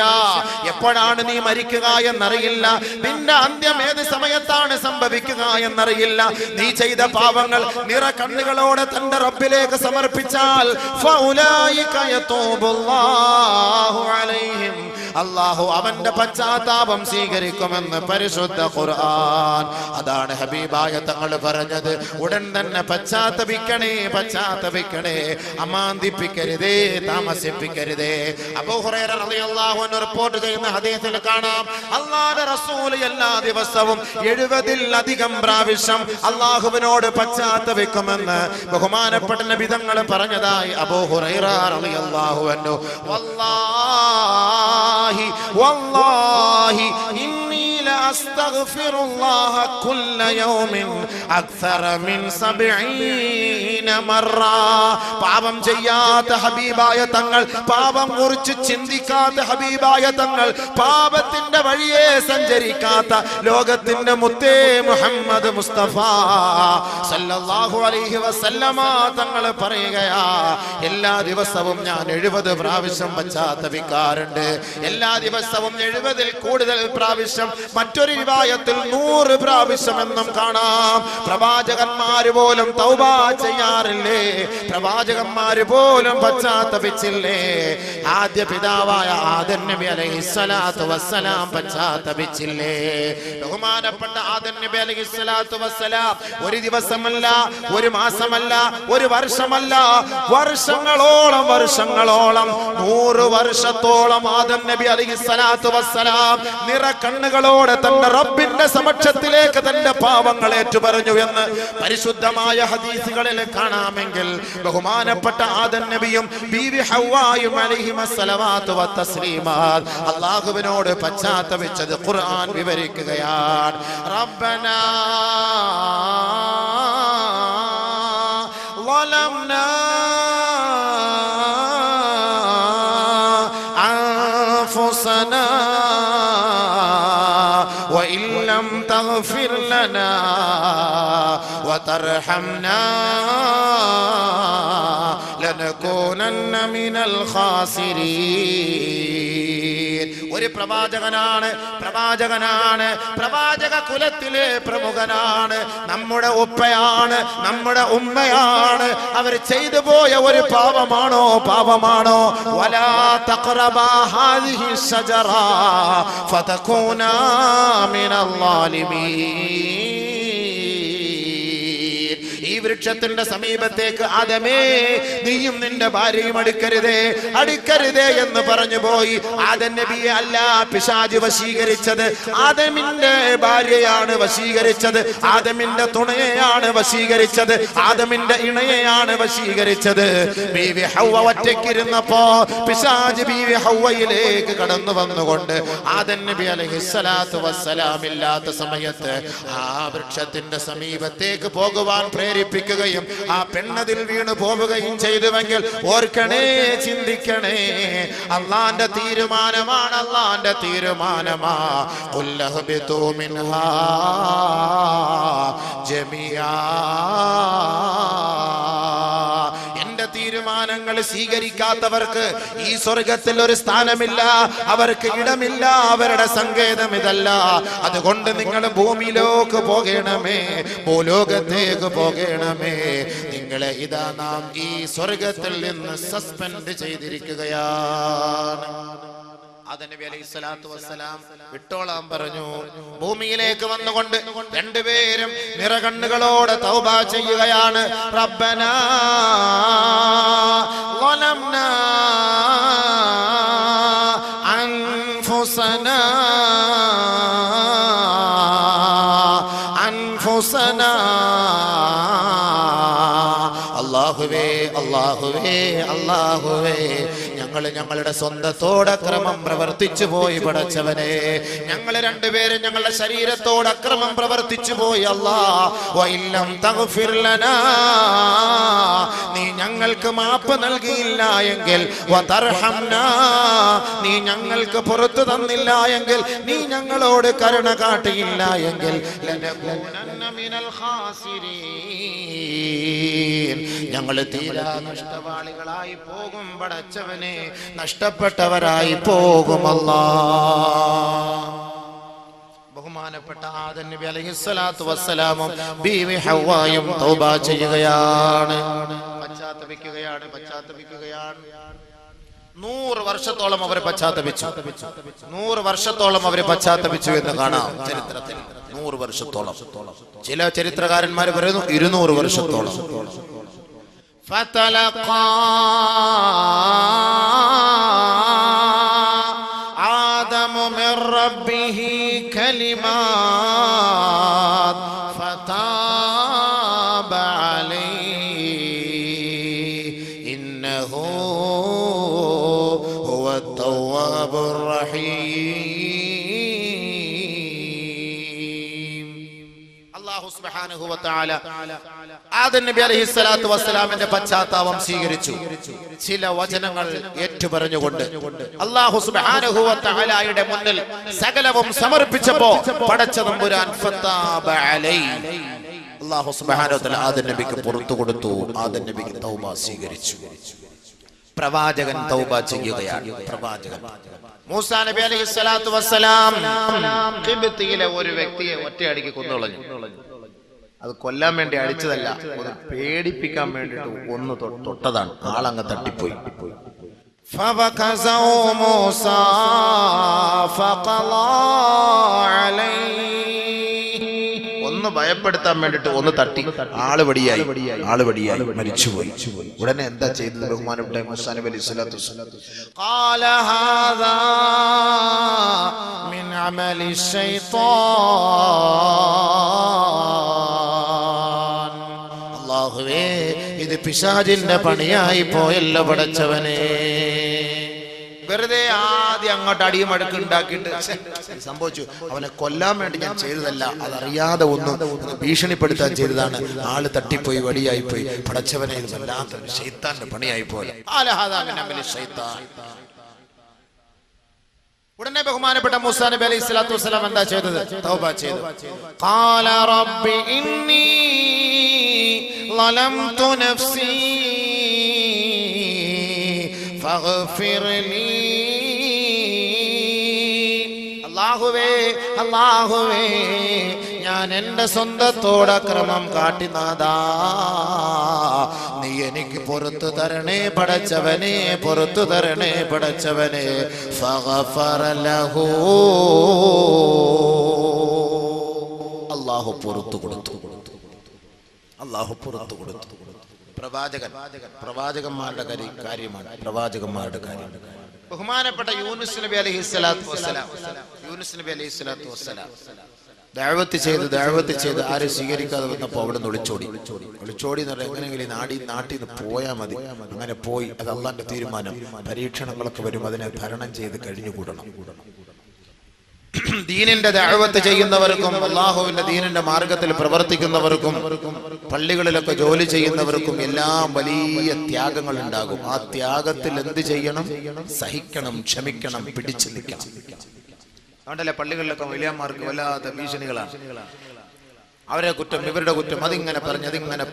എപ്പോഴാണ് നീ മരിക്കുക എന്നറിയില്ല. നിന്റെ അന്ത്യം ഏത് സമയത്താണ് സംഭവിക്കുക എന്നറിയില്ല. നീ ചെയ്ത പാപങ്ങൾ നിറ കണ്ണുകളോടെ തന്റെ റബ്ബിലേക്ക് സമർപ്പിച്ചാൽ ഫൗലായിക യതൂബുല്ലാഹു അലൈഹിം, അല്ലാഹു അവന്റെ പശ്ചാത്താപം സ്വീകരിക്കുമെന്ന് പരിശുദ്ധ ഖുർആൻ. അതാണ് ഹബീബായ തങ്ങൾ പറഞ്ഞത്, ഉടൻ തന്നെ പശ്ചാത്തപിക്കണേ, പശ്ചാത്തപിക്കണേ, അമാന്തിപ്പിക്കരുതേ, താമസിപ്പിക്കരുതേ. അബൂ ഹുറൈറ റളിയല്ലാഹു അൻഹു റിപ്പോർട്ട് ചെയ്യുന്ന ഹദീസിൽ കാണാം, അല്ലാഹുവിന്റെ റസൂൽ എല്ലാ ദിവസവും 70-ലധികം പ്രാവശ്യം അല്ലാഹുവിനോട് പശ്ചാത്തപിക്കുമെന്ന് ബഹുമാനപ്പെട്ട നബി തങ്ങൾ പറഞ്ഞതായി അബൂ ഹുറൈറ റളിയല്ലാഹു അൻഹു. വല്ലാഹി വല്ലാഹി ഇന്നി ലഅസ്തഗ്ഫിറുല്ലാഹ കുല്ല യൗമിൻ അക്സറ മിൻ 70 മറ. പാപം ചെയ്യാത്ത ഹബീബായ തങ്ങൾ, പാപം കുറിച്ച് ചിന്തിക്കാത്ത ഹബീബായ തങ്ങൾ, പാപത്തിന്റെ വഴിയെ സഞ്ചരിക്കാത്ത ലോകത്തിന്റെ മുത്തേ മുഹമ്മദ് മുസ്തഫ സല്ലല്ലാഹു അലൈഹി വസല്ലമ തങ്ങൾ പറയുകയാ, എല്ലാ ദിവസവും ഞാൻ 70 പ്രാവശ്യം പശ്ചാത്തപിക്കാറുണ്ട്. എല്ലാ ദിവസവും 70-ൽ കൂടുതൽ പ്രാവശ്യം, മറ്റൊരു റിവായത്തിൽ 100 പ്രാവശ്യം എന്നും കാണാം. പ്രവാചകന്മാര് പോലും തൗബ ചെയ്യാറില്ലേ? പ്രവാചകന്മാര് പോലും പശ്ചാത്തപിച്ചില്ലേ? ആദ്യ പിതാവായ ആദം നബി അലൈഹിസ്സലാത്തു വസ്സലാം പശ്ചാത്തപിച്ചില്ലേ? ബഹുമാനപ്പെട്ട ആദം നബി അലൈഹിസ്സലാത്തു വസ്സലാം ഒരു ദിവസമല്ല, ഒരു മാസമല്ല, ഒരു വർഷമല്ല, വർഷങ്ങളോളം 100 വർഷത്തോളം ആദം നബി അലൈഹിസ്സലാത്തു വസ്സലാം നിറ കണ്ണുകളോടെ തന്റെ റബ്ബിന്റെ സമക്ഷത്തിലേക്ക് തന്റെ പാവങ്ങൾ ഏറ്റുപറഞ്ഞു എന്ന് പരിശുദ്ധമായ ഹദീസുകളിൽ കാണാമെങ്കിൽ ബഹുമാനപ്പെട്ട ആദം നബിയും ബീവി ഹവ്വായും അലൈഹിമസ്സലവാത്തു വത്തസ്ലീമാത്ത് അല്ലാഹുവിനോട് പശ്ചാത്തപിച്ചത് ഖുർആൻ വിവരിക്കുകയാണ്. റബ്ബനാ ളലംനാ അൻഫുസനാ وإن لم تغفر لنا وترحمنا لنكونن من الخاسرين. ഒരു പ്രവാചകനാണ്, പ്രവാചക കുലത്തിലെ പ്രമുഖനാണ്, നമ്മുടെ ഉപ്പയാണ്, നമ്മുടെ ഉമ്മയാണ്. അവർ ചെയ്തു പോയ ഒരു പാപമാണോ വലാ തഖറബാ ഹാദിഹി ശജറ ഫതകൂനാ മിനൽ ളാലിമീൻ. ഈ വൃക്ഷത്തിന്റെ സമീപത്തേക്ക് ആദമേ നീയും നിന്റെ ഭാര്യയും അടുക്കരുതേ എന്ന് പറഞ്ഞു പോയി. ആദം നബിയെ അല്ല പിശാച് വശീകരിച്ചത്, ആദമിന്റെ ഭാര്യയാണ് വശീകരിച്ചത്, ആദമിന്റെ തുണയെയാണ് വശീകരിച്ചത്, ആദമിന്റെ ഇണയെയാണ് വശീകരിച്ചത്. ബീവി ഹവ്വ ഒറ്റയ്ക്കിരുന്നപ്പോ പിശാച് ബീവി ഹവ്വയിലേക്ക് കടന്നു വന്നുകൊണ്ട് ആദം നബി അലൈഹിസ്സലാത്തു വസ്സലാം ഇല്ലാത്ത സമയത്ത് ആ വൃക്ഷത്തിന്റെ സമീപത്തേക്ക് പോകുവാൻ പ്രേരിപ്പിക്കുകയും ആ പെണ്ണതിൽ വീണു പോവുകയും ചെയ്തുവെങ്കിൽ ഓർക്കണേ, ചിന്തിക്കണേ, അള്ളാന്റെ തീരുമാനമാണ്, അള്ളാന്റെ തീരുമാനമാ. ഖുല്ലഹ്ബിതു മിൻഹാ ജമിയാ. എന്റെ തീരുമാനങ്ങൾ സ്വീകരിക്കാത്തവർക്ക് ഈ സ്വർഗത്തിൽ ഒരു സ്ഥാനമില്ല, അവർക്ക് ഇടമില്ല, അവരുടെ സങ്കേതം ഇതല്ല. അതുകൊണ്ട് നിങ്ങൾ ഭൂമിയിലേക്ക് പോകണമേ, ഭൂലോകത്തേക്ക് പോകണമേ. നിങ്ങളെ ഇതാ നാം ഈ സ്വർഗത്തിൽ നിന്ന് സസ്പെൻഡ് ചെയ്തിരിക്കുകയാണ്. ആദം നബി അലൈഹിസ്സലാത്തു വസ്സലാം വിട്ടോളാൻ പറഞ്ഞു. ഭൂമിയിലേക്ക് വന്നുകൊണ്ട് രണ്ടുപേരും നിറകണ്ണുകളോടെ തൗബ ചെയ്യുകയാണ്. റബ്ബനാ ളലംനാ അൻഫുസനാ അല്ലാഹുവേ ഞങ്ങളുടെ സ്വന്തത്തോട് അക്രമം പ്രവർത്തിച്ചു പോയി പടച്ചവനെ. ഞങ്ങൾ രണ്ടുപേരും ഞങ്ങളുടെ ശരീരത്തോട് അക്രമം പ്രവർത്തിച്ചു പോയി. അല്ലാഹ് തഗ്ഫിർ ലനാ, നീ ഞങ്ങൾക്ക് മാപ്പ് നൽകിയില്ല എങ്കിൽ, വതർഹംനാ, നീ ഞങ്ങൾക്ക് പുറത്തു തന്നില്ല എങ്കിൽ, നീ ഞങ്ങളോട് കരുണ കാട്ടിയില്ല എങ്കിൽ, ലനകൂനന്ന മിനൽ ഖാസിരീൻ, ഞങ്ങൾ തീരാ നഷ്ടവാളികളായി പോകും പടച്ചവനെ, നഷ്ടപ്പെട്ടവരായി പോകും അല്ലാഹ്. ബഹുമാനപ്പെട്ട ആദം നബി അലൈഹിസ്സലാത്തു വസ്സലാമും ബീവി ഹവ്വായും തൗബ ചെയ്യുകയാണ്, പശ്ചാത്തപിക്കുകയാണ്. 100 വർഷത്തോളം അവർ പശ്ചാത്തപിച്ചു. 100 വർഷത്തോളം അവർ പശ്ചാത്തപിച്ചു എന്ന് കാണാം ചരിത്രത്തിൽ. 100 വർഷത്തോളം. ചില ചരിത്രകാരന്മാർ പറയുന്നു 200 വർഷത്തോളം. فتلقى آدم من ربه كلمات فتاب عليه إنه هو التواب الرحيم. الله سبحانه وتعالى ആദം നബി അലൈഹിസ്സലാത്തു വസ്സലാമിന്റെ പശ്ചാത്താപം സ്വീകരിച്ചു. ചില വചനങ്ങൾ ഏറ്റുപറഞ്ഞുകൊണ്ട് അല്ലാഹു സുബ്ഹാനഹു വ തആലയുടെ മുന്നിൽ സകലവും സമർപ്പിച്ചപ്പോൾ പടച്ച തമ്പുരാൻ ഫതാബ അലൈഹി, അല്ലാഹു സുബ്ഹാനഹു വ തആല ആദം നബിക്ക് പുറത്തു കൊടുത്തു. ആദം നബിക്ക് തൗബ സ്വീകരിച്ചു. പ്രവാചകൻ തൗബ ചെയ്യുകയാണ്. പ്രവാചകൻ മൂസാ നബി അലൈഹിസ്സലാത്തു വസ്സലാം ഖിബ്തിയിലെ ഒരു വ്യക്തിയെ ഒറ്റയടിക്ക് കൊന്നുകളഞ്ഞു. അത് കൊല്ലാൻ വേണ്ടി അടിച്ചതല്ല, ഒന്ന് പേടിപ്പിക്കാൻ വേണ്ടിട്ട് ഒന്ന് തൊട്ടതാണ്. ആളങ്ങ് തട്ടിപ്പോയി. ഒന്ന് ഭയപ്പെടുത്താൻ വേണ്ടിട്ട് ഒന്ന് തട്ടി, ആള് വടിയായി മരിച്ചുപോയി. ഉടനെ എന്താ ചെയ്തത് ബഹുമാനപ്പെട്ട മൂസാ നബി അലൈഹി സ്വലാത്തു വസ്സലാം? ഖാല ഹാദാ മിൻ അമലി ശൈത്താൻ. അല്ലാഹുവേ, ഇത് പിശാചിന്റെ പണിയായി പോയല്ലോ പടച്ചവനെ. വെറുതെ ആദ്യം അങ്ങോട്ട് അടിയും അടുക്കും ഉണ്ടാക്കിയിട്ട് സംഭവിച്ചു. അവനെ കൊല്ലാൻ വേണ്ടി ഞാൻ ചെയ്തതല്ല, അതറിയാതെ ഒന്ന് ഭീഷണിപ്പെടുത്താൻ ചെയ്തതാണ്. ആള് തട്ടിപ്പോയി, വടിയായിപ്പോയി. പടച്ചവനെ, ഇത് വല്ലാത്ത ശൈത്താന്റെ പണിയായി പോലെ. ഉടനെ ബഹുമാനപ്പെട്ട മൂസാ നബി അലൈഹി സ്വലാത്തു വസ്സലാം എന്താ ചെയ്തത്? തൗബ ചെയ്തു. ഖാല റബ്ബി ഇന്നി ളലംതു നഫ്സി ഫഗ്ഫിർ ലീ. അല്ലാഹുവേ, ഞാൻ എൻ്റെ സ്വന്തത്തോട് അക്രമം കാട്ടി നാഥാ, നീ എനിക്ക് പുറത്തു തരണേ പടച്ചവനെ, പുറത്തു തരണേ പടച്ചവനെ. ഫഗഫറ ലഹു. അല്ലാഹു പുറത്തു കൊടുത്തു. പ്രവാചകന്മാരുടെ കാര്യമാണ്, പ്രവാചകന്മാരുടെ കാര്യം. ബഹുമാനപ്പെട്ട യൂനുസ് നബി അലൈഹി സ്വലാത്തു വസ്സലാം ദഅവത്ത് ചെയ്ത് ആരും സ്വീകരിക്കാതെ വന്നപ്പോൾ അവിടെ നിന്ന് ഒളിച്ചോടി എന്ന് പറഞ്ഞാൽ എങ്ങനെയെങ്കിലും നാട്ടിൽ നിന്ന് പോയാൽ മതി. അങ്ങനെ പോയി. അത് അള്ളാന്റെ തീരുമാനം. പരീക്ഷണങ്ങളൊക്കെ വരും, അതിനെ തരണം ചെയ്ത് കഴിഞ്ഞുകൂടണം. ദീനിന്റെ ദഅവത്ത് ചെയ്യുന്നവർക്കും അല്ലാഹുവിന്റെ ദീനിന്റെ മാർഗത്തിൽ പ്രവർത്തിക്കുന്നവർക്കും പള്ളികളിലൊക്കെ ജോലി ചെയ്യുന്നവർക്കും എല്ലാം വലിയ ത്യാഗങ്ങൾ ഉണ്ടാകും. ആ ത്യാഗത്തിൽ എന്ത് ചെയ്യണം? സഹിക്കണം, ക്ഷമിക്കണം, പിടിച്ചു നിൽക്കണം. അതുകൊണ്ടല്ലേ പള്ളികളിലൊക്കെ വലിയമാർക്ക് വല്ലാത്ത ഭീഷണികളാണ്. അവരെ കുറ്റം, ഇവരുടെ കുറ്റം, അതിങ്ങനെ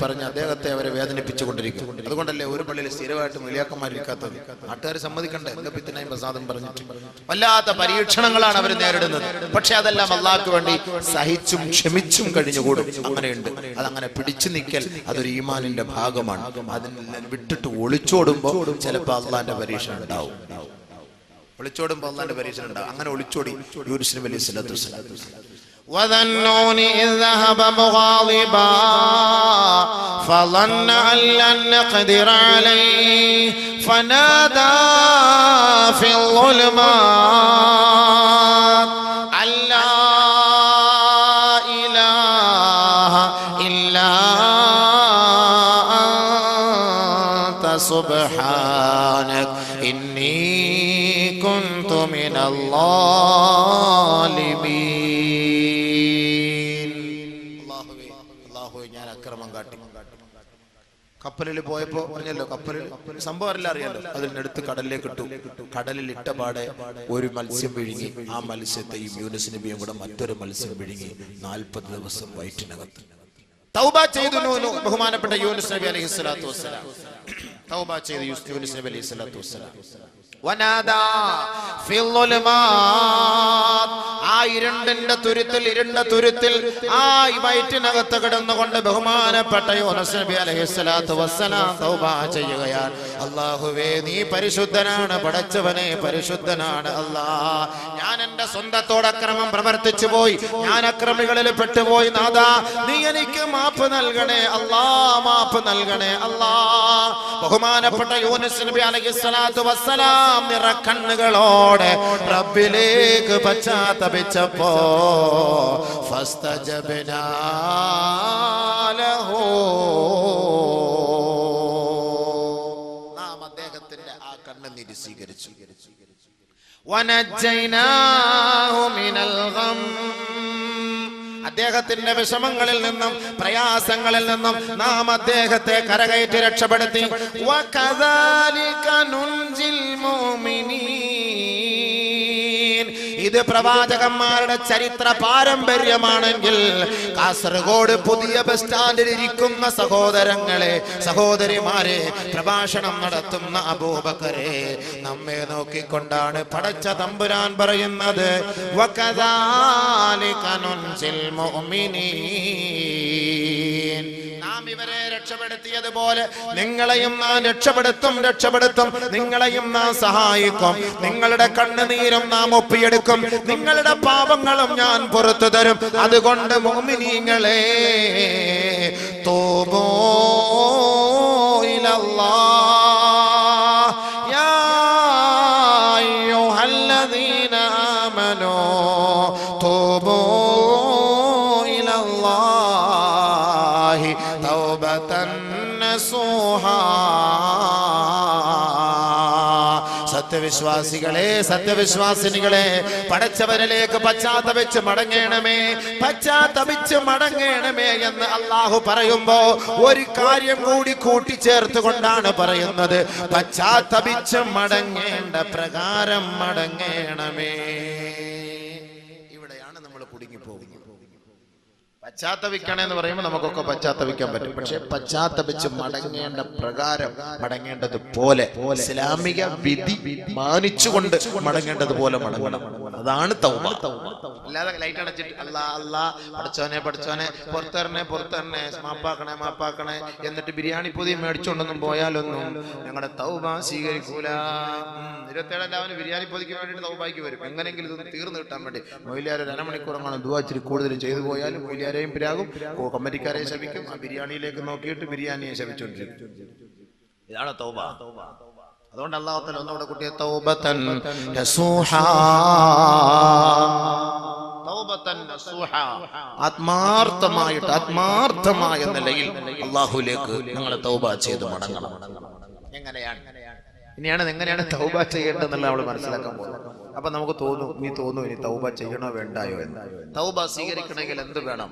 പറഞ്ഞ് അദ്ദേഹത്തെ അവരെ വേദനിപ്പിച്ചുകൊണ്ടിരിക്കും. അതുകൊണ്ടല്ലേ ഒരു പള്ളിയിൽ സ്ഥിരമായിട്ട് വലിയാക്കന്മാരിക്കാത്തത്. നാട്ടുകാർ സമ്മതിക്കണ്ടേ? എന്താ പിത്തനായും പ്രസാദം പറഞ്ഞിട്ട് വല്ലാത്ത പരീക്ഷണങ്ങളാണ് അവർ നേരിടുന്നത്. പക്ഷെ അതെല്ലാം അള്ളാഹ്ക്ക് വേണ്ടി സഹിച്ചും ക്ഷമിച്ചും കഴിഞ്ഞുകൂടും. അങ്ങനെയുണ്ട്. അതങ്ങനെ പിടിച്ചു നിൽക്കൽ അതൊരു ഈമാനിന്റെ ഭാഗമാണ്. അതിനെ വിട്ടിട്ട് ഒളിച്ചോടുമ്പോൾ ചിലപ്പോൾ അള്ളാന്റെ പരീക്ഷ ഉണ്ടാവും. അങ്ങനെ ഒളിച്ചോടി യൂനുസ് നബി അലൈഹി സ്വലാത്തു വസ്സലാം. وَظَنُّونِ إِذْ ذَهَبَ مُغَاضِبًا فَظَنَّ أَن لَّن نَّقْدِرَ عَلَيْهِ فَنَادَى فِي الظُّلُمَاتِ أَن لَّا إِلَٰهَ إِلَّا أَنتَ سُبْحَانَكَ إِنِّي كُنتُ مِنَ الظَّالِمِينَ. കപ്പലിൽ പോയപ്പോ പറഞ്ഞല്ലോ, കപ്പലിൽ സംഭവം അറിയാലോ. അതിനടുത്ത് കടലിലേക്ക് ഇട്ടു. കടലിൽ ഇട്ട പാടെ ഒരു മത്സ്യം വിഴുങ്ങി. ആ മത്സ്യത്തെയും യൂനുസ് നബിയും കൂടെ മറ്റൊരു മത്സ്യം വിഴുങ്ങി. 40 ദിവസം വയറ്റിനകത്ത്. തൗബ ചെയ്തു ബഹുമാനപ്പെട്ട യൂനുസ് നബി അലൈഹി സ്വലാത്തു വസ്സലാം. തൗബ ചെയ്തു യൂനുസ് നബി അലൈഹി സ്വലാത്തു വസ്സലാം. വനാദാ ഫിൽ ളുലുമാത്. ആ ഇരുണ്ട തുരുത്തിൽ ആ വയറ്റിനകത്ത് കിടന്നുകൊണ്ട് ബഹുമാനപ്പെട്ട യൂനുസ് നബി അലൈഹി സ്വലാത്തു വസ്സലാം തൗബ ചെയ്യുകയാണ്. അല്ലാഹുവേ, നീ പരിശുദ്ധനാണ് പടച്ചവനെ, പരിശുദ്ധനാണ് അല്ലാഹ്. ഞാൻ എൻ്റെ സ്വന്തത്തോട് അക്രമം പ്രവർത്തിച്ചു പോയി, ഞാൻ അക്രമികളിൽ പെട്ടുപോയി. നാഥാ, നീ എനിക്ക് മാപ്പ് നൽകണേ അല്ലാഹ്, മാപ്പ് നൽകണേ അല്ലാഹ്. ബഹുമാനപ്പെട്ട യൂനുസ് നബി അലൈഹി സ്വലാത്തു വസ്സലാം നിറക്കണ്ണുകളോടെ റബ്ബിലേക്ക് പശ്ചാത്തപിച്ചപ്പോ ഫസ്തജബ്നാ ലഹു, നാം അദ്ദേഹത്തിന്റെ ആ കണ്ണുനീര് സ്വീകരിച്ചു. വനജ്ജൈനാഹു മിനൽ ഗം, അദ്ദേഹത്തിന്റെ വിഷമങ്ങളിൽ നിന്നും പ്രയാസങ്ങളിൽ നിന്നും നാം അദ്ദേഹത്തെ കരകയറ്റി രക്ഷപ്പെടുത്തി. വകദാലിക നുൻജിൽ മുഅ്മിനീൻ. ഇത് പ്രവാചകന്മാരുടെ ചരിത്ര പാരമ്പര്യമാണെങ്കിൽ കാസർഗോഡ് പുതിയ ബസ് സ്റ്റാൻഡിൽ ഇരിക്കുന്ന സഹോദരങ്ങളെ, സഹോദരിമാരെ, പ്രഭാഷണം നടത്തുന്ന അബൂബക്കറെ, നമ്മെ നോക്കിക്കൊണ്ടാണ് പടച്ച തമ്പുരാൻ പറയുന്നത്, വകദാലിക നുൻജിൽ മുഅ്മിനീൻ. നാം ഇവരെ രക്ഷപ്പെടുത്തിയതുപോലെ നിങ്ങളെയും നാം രക്ഷപ്പെടുത്തും. നിങ്ങളെയും നാം സഹായിക്കും. നിങ്ങളുടെ കണ്ണുനീരും നാം ഒപ്പിയെടുക്കും. നിങ്ങളുടെ പാപങ്ങളും ഞാൻ പുറത്തു തരും. അതുകൊണ്ട് മുഅ്മിനീങ്ങളെ തൂബൂ ഇലല്ലാഹ് യാ അയ്യുഹല്ലദീന ആമനൂ തൂബൂ ഇലല്ലാഹി തൗബതൻ നസൂഹാ. സത്യവിശ്വാസികളെ, സത്യവിശ്വാസിനികളെ, പടച്ചവനിലേക്ക് പശ്ചാത്തപിച്ച് മടങ്ങണമേ എന്ന് അള്ളാഹു പറയുമ്പോ ഒരു കാര്യം കൂടി കൂട്ടിച്ചേർത്തുകൊണ്ടാണ് പറയുന്നത്, പശ്ചാത്തപിച്ച് മടങ്ങേണ്ട പ്രകാരം മടങ്ങണമേ. ഇവിടെയാണ് നമ്മൾ കുടുങ്ങിപ്പോകുന്നത്. പശ്ചാത്തപിക്കണമെന്ന് പറയുമ്പോൾ നമുക്കൊക്കെ പശ്ചാത്തപിക്കാൻ പറ്റും. പക്ഷെ പശ്ചാത്തപിച്ച് മടങ്ങേണ്ട പ്രകാരം മടങ്ങേണ്ടത് പോലെ, ഇസ്ലാമിക വിധി മാനിച്ചുകൊണ്ട് മടങ്ങേണ്ടത് പോലെ മടങ്ങണം. അതാണ് തൗബ. അല്ലാതെ ലൈറ്റ് അടച്ചിട്ട് അല്ലാ പഠിച്ചോനെ പുറത്തരണേ മാപ്പാക്കണേ എന്നിട്ട് ബിരിയാണി പൊതി മേടിച്ചോണ്ടൊന്നും പോയാലൊന്നും ഞങ്ങളുടെ തൗബ സ്വീകരിക്കൂല. 27 ബിരിയാണി പൊതിക്ക് വേണ്ടിയിട്ട് തൗബായിക്ക് വരും. എങ്ങനെയെങ്കിലും ഇതൊന്ന് തീർന്നു കിട്ടാൻ വേണ്ടി മൊയിലാർ 1.5 മണിക്കൂറങ്ങാണ് ദുആ ഇച്ചിരി കൂടുതൽ ചെയ്തു പോയാലും മൊയിലാരെയും പിരാകും, കമ്മിറ്റിക്കാരെയും ശപിക്കും. ആ ബിരിയാണിയിലേക്ക് നോക്കിയിട്ട് ബിരിയാണിയെ ശപിച്ചുകൊണ്ടിരിക്കും. ഇതാണ് തൗബ. അതുകൊണ്ട് അല്ലാഹു തആല ഒന്നുകൂടെ കൂട്ടിയ തൗബതൻ നസൂഹാ, തൗബതൻ നസൂഹാ, ആത്മാർത്ഥമായ നിലയിൽ അല്ലാഹുവിലേക്ക് നിങ്ങൾ തൗബ ചെയ്ത് മടങ്ങണം. എങ്ങനെയാണ് തൗബ ചെയ്യേണ്ടതെന്നുള്ള നമ്മൾ മനസ്സിലാക്കാൻ പോകുന്നത്. അപ്പൊ നമുക്ക് ഇനി തൗബ ചെയ്യണോ വേണ്ടായോ എന്ന്. തൗബ സ്വീകരിക്കണമെങ്കിൽ എന്ത് വേണം?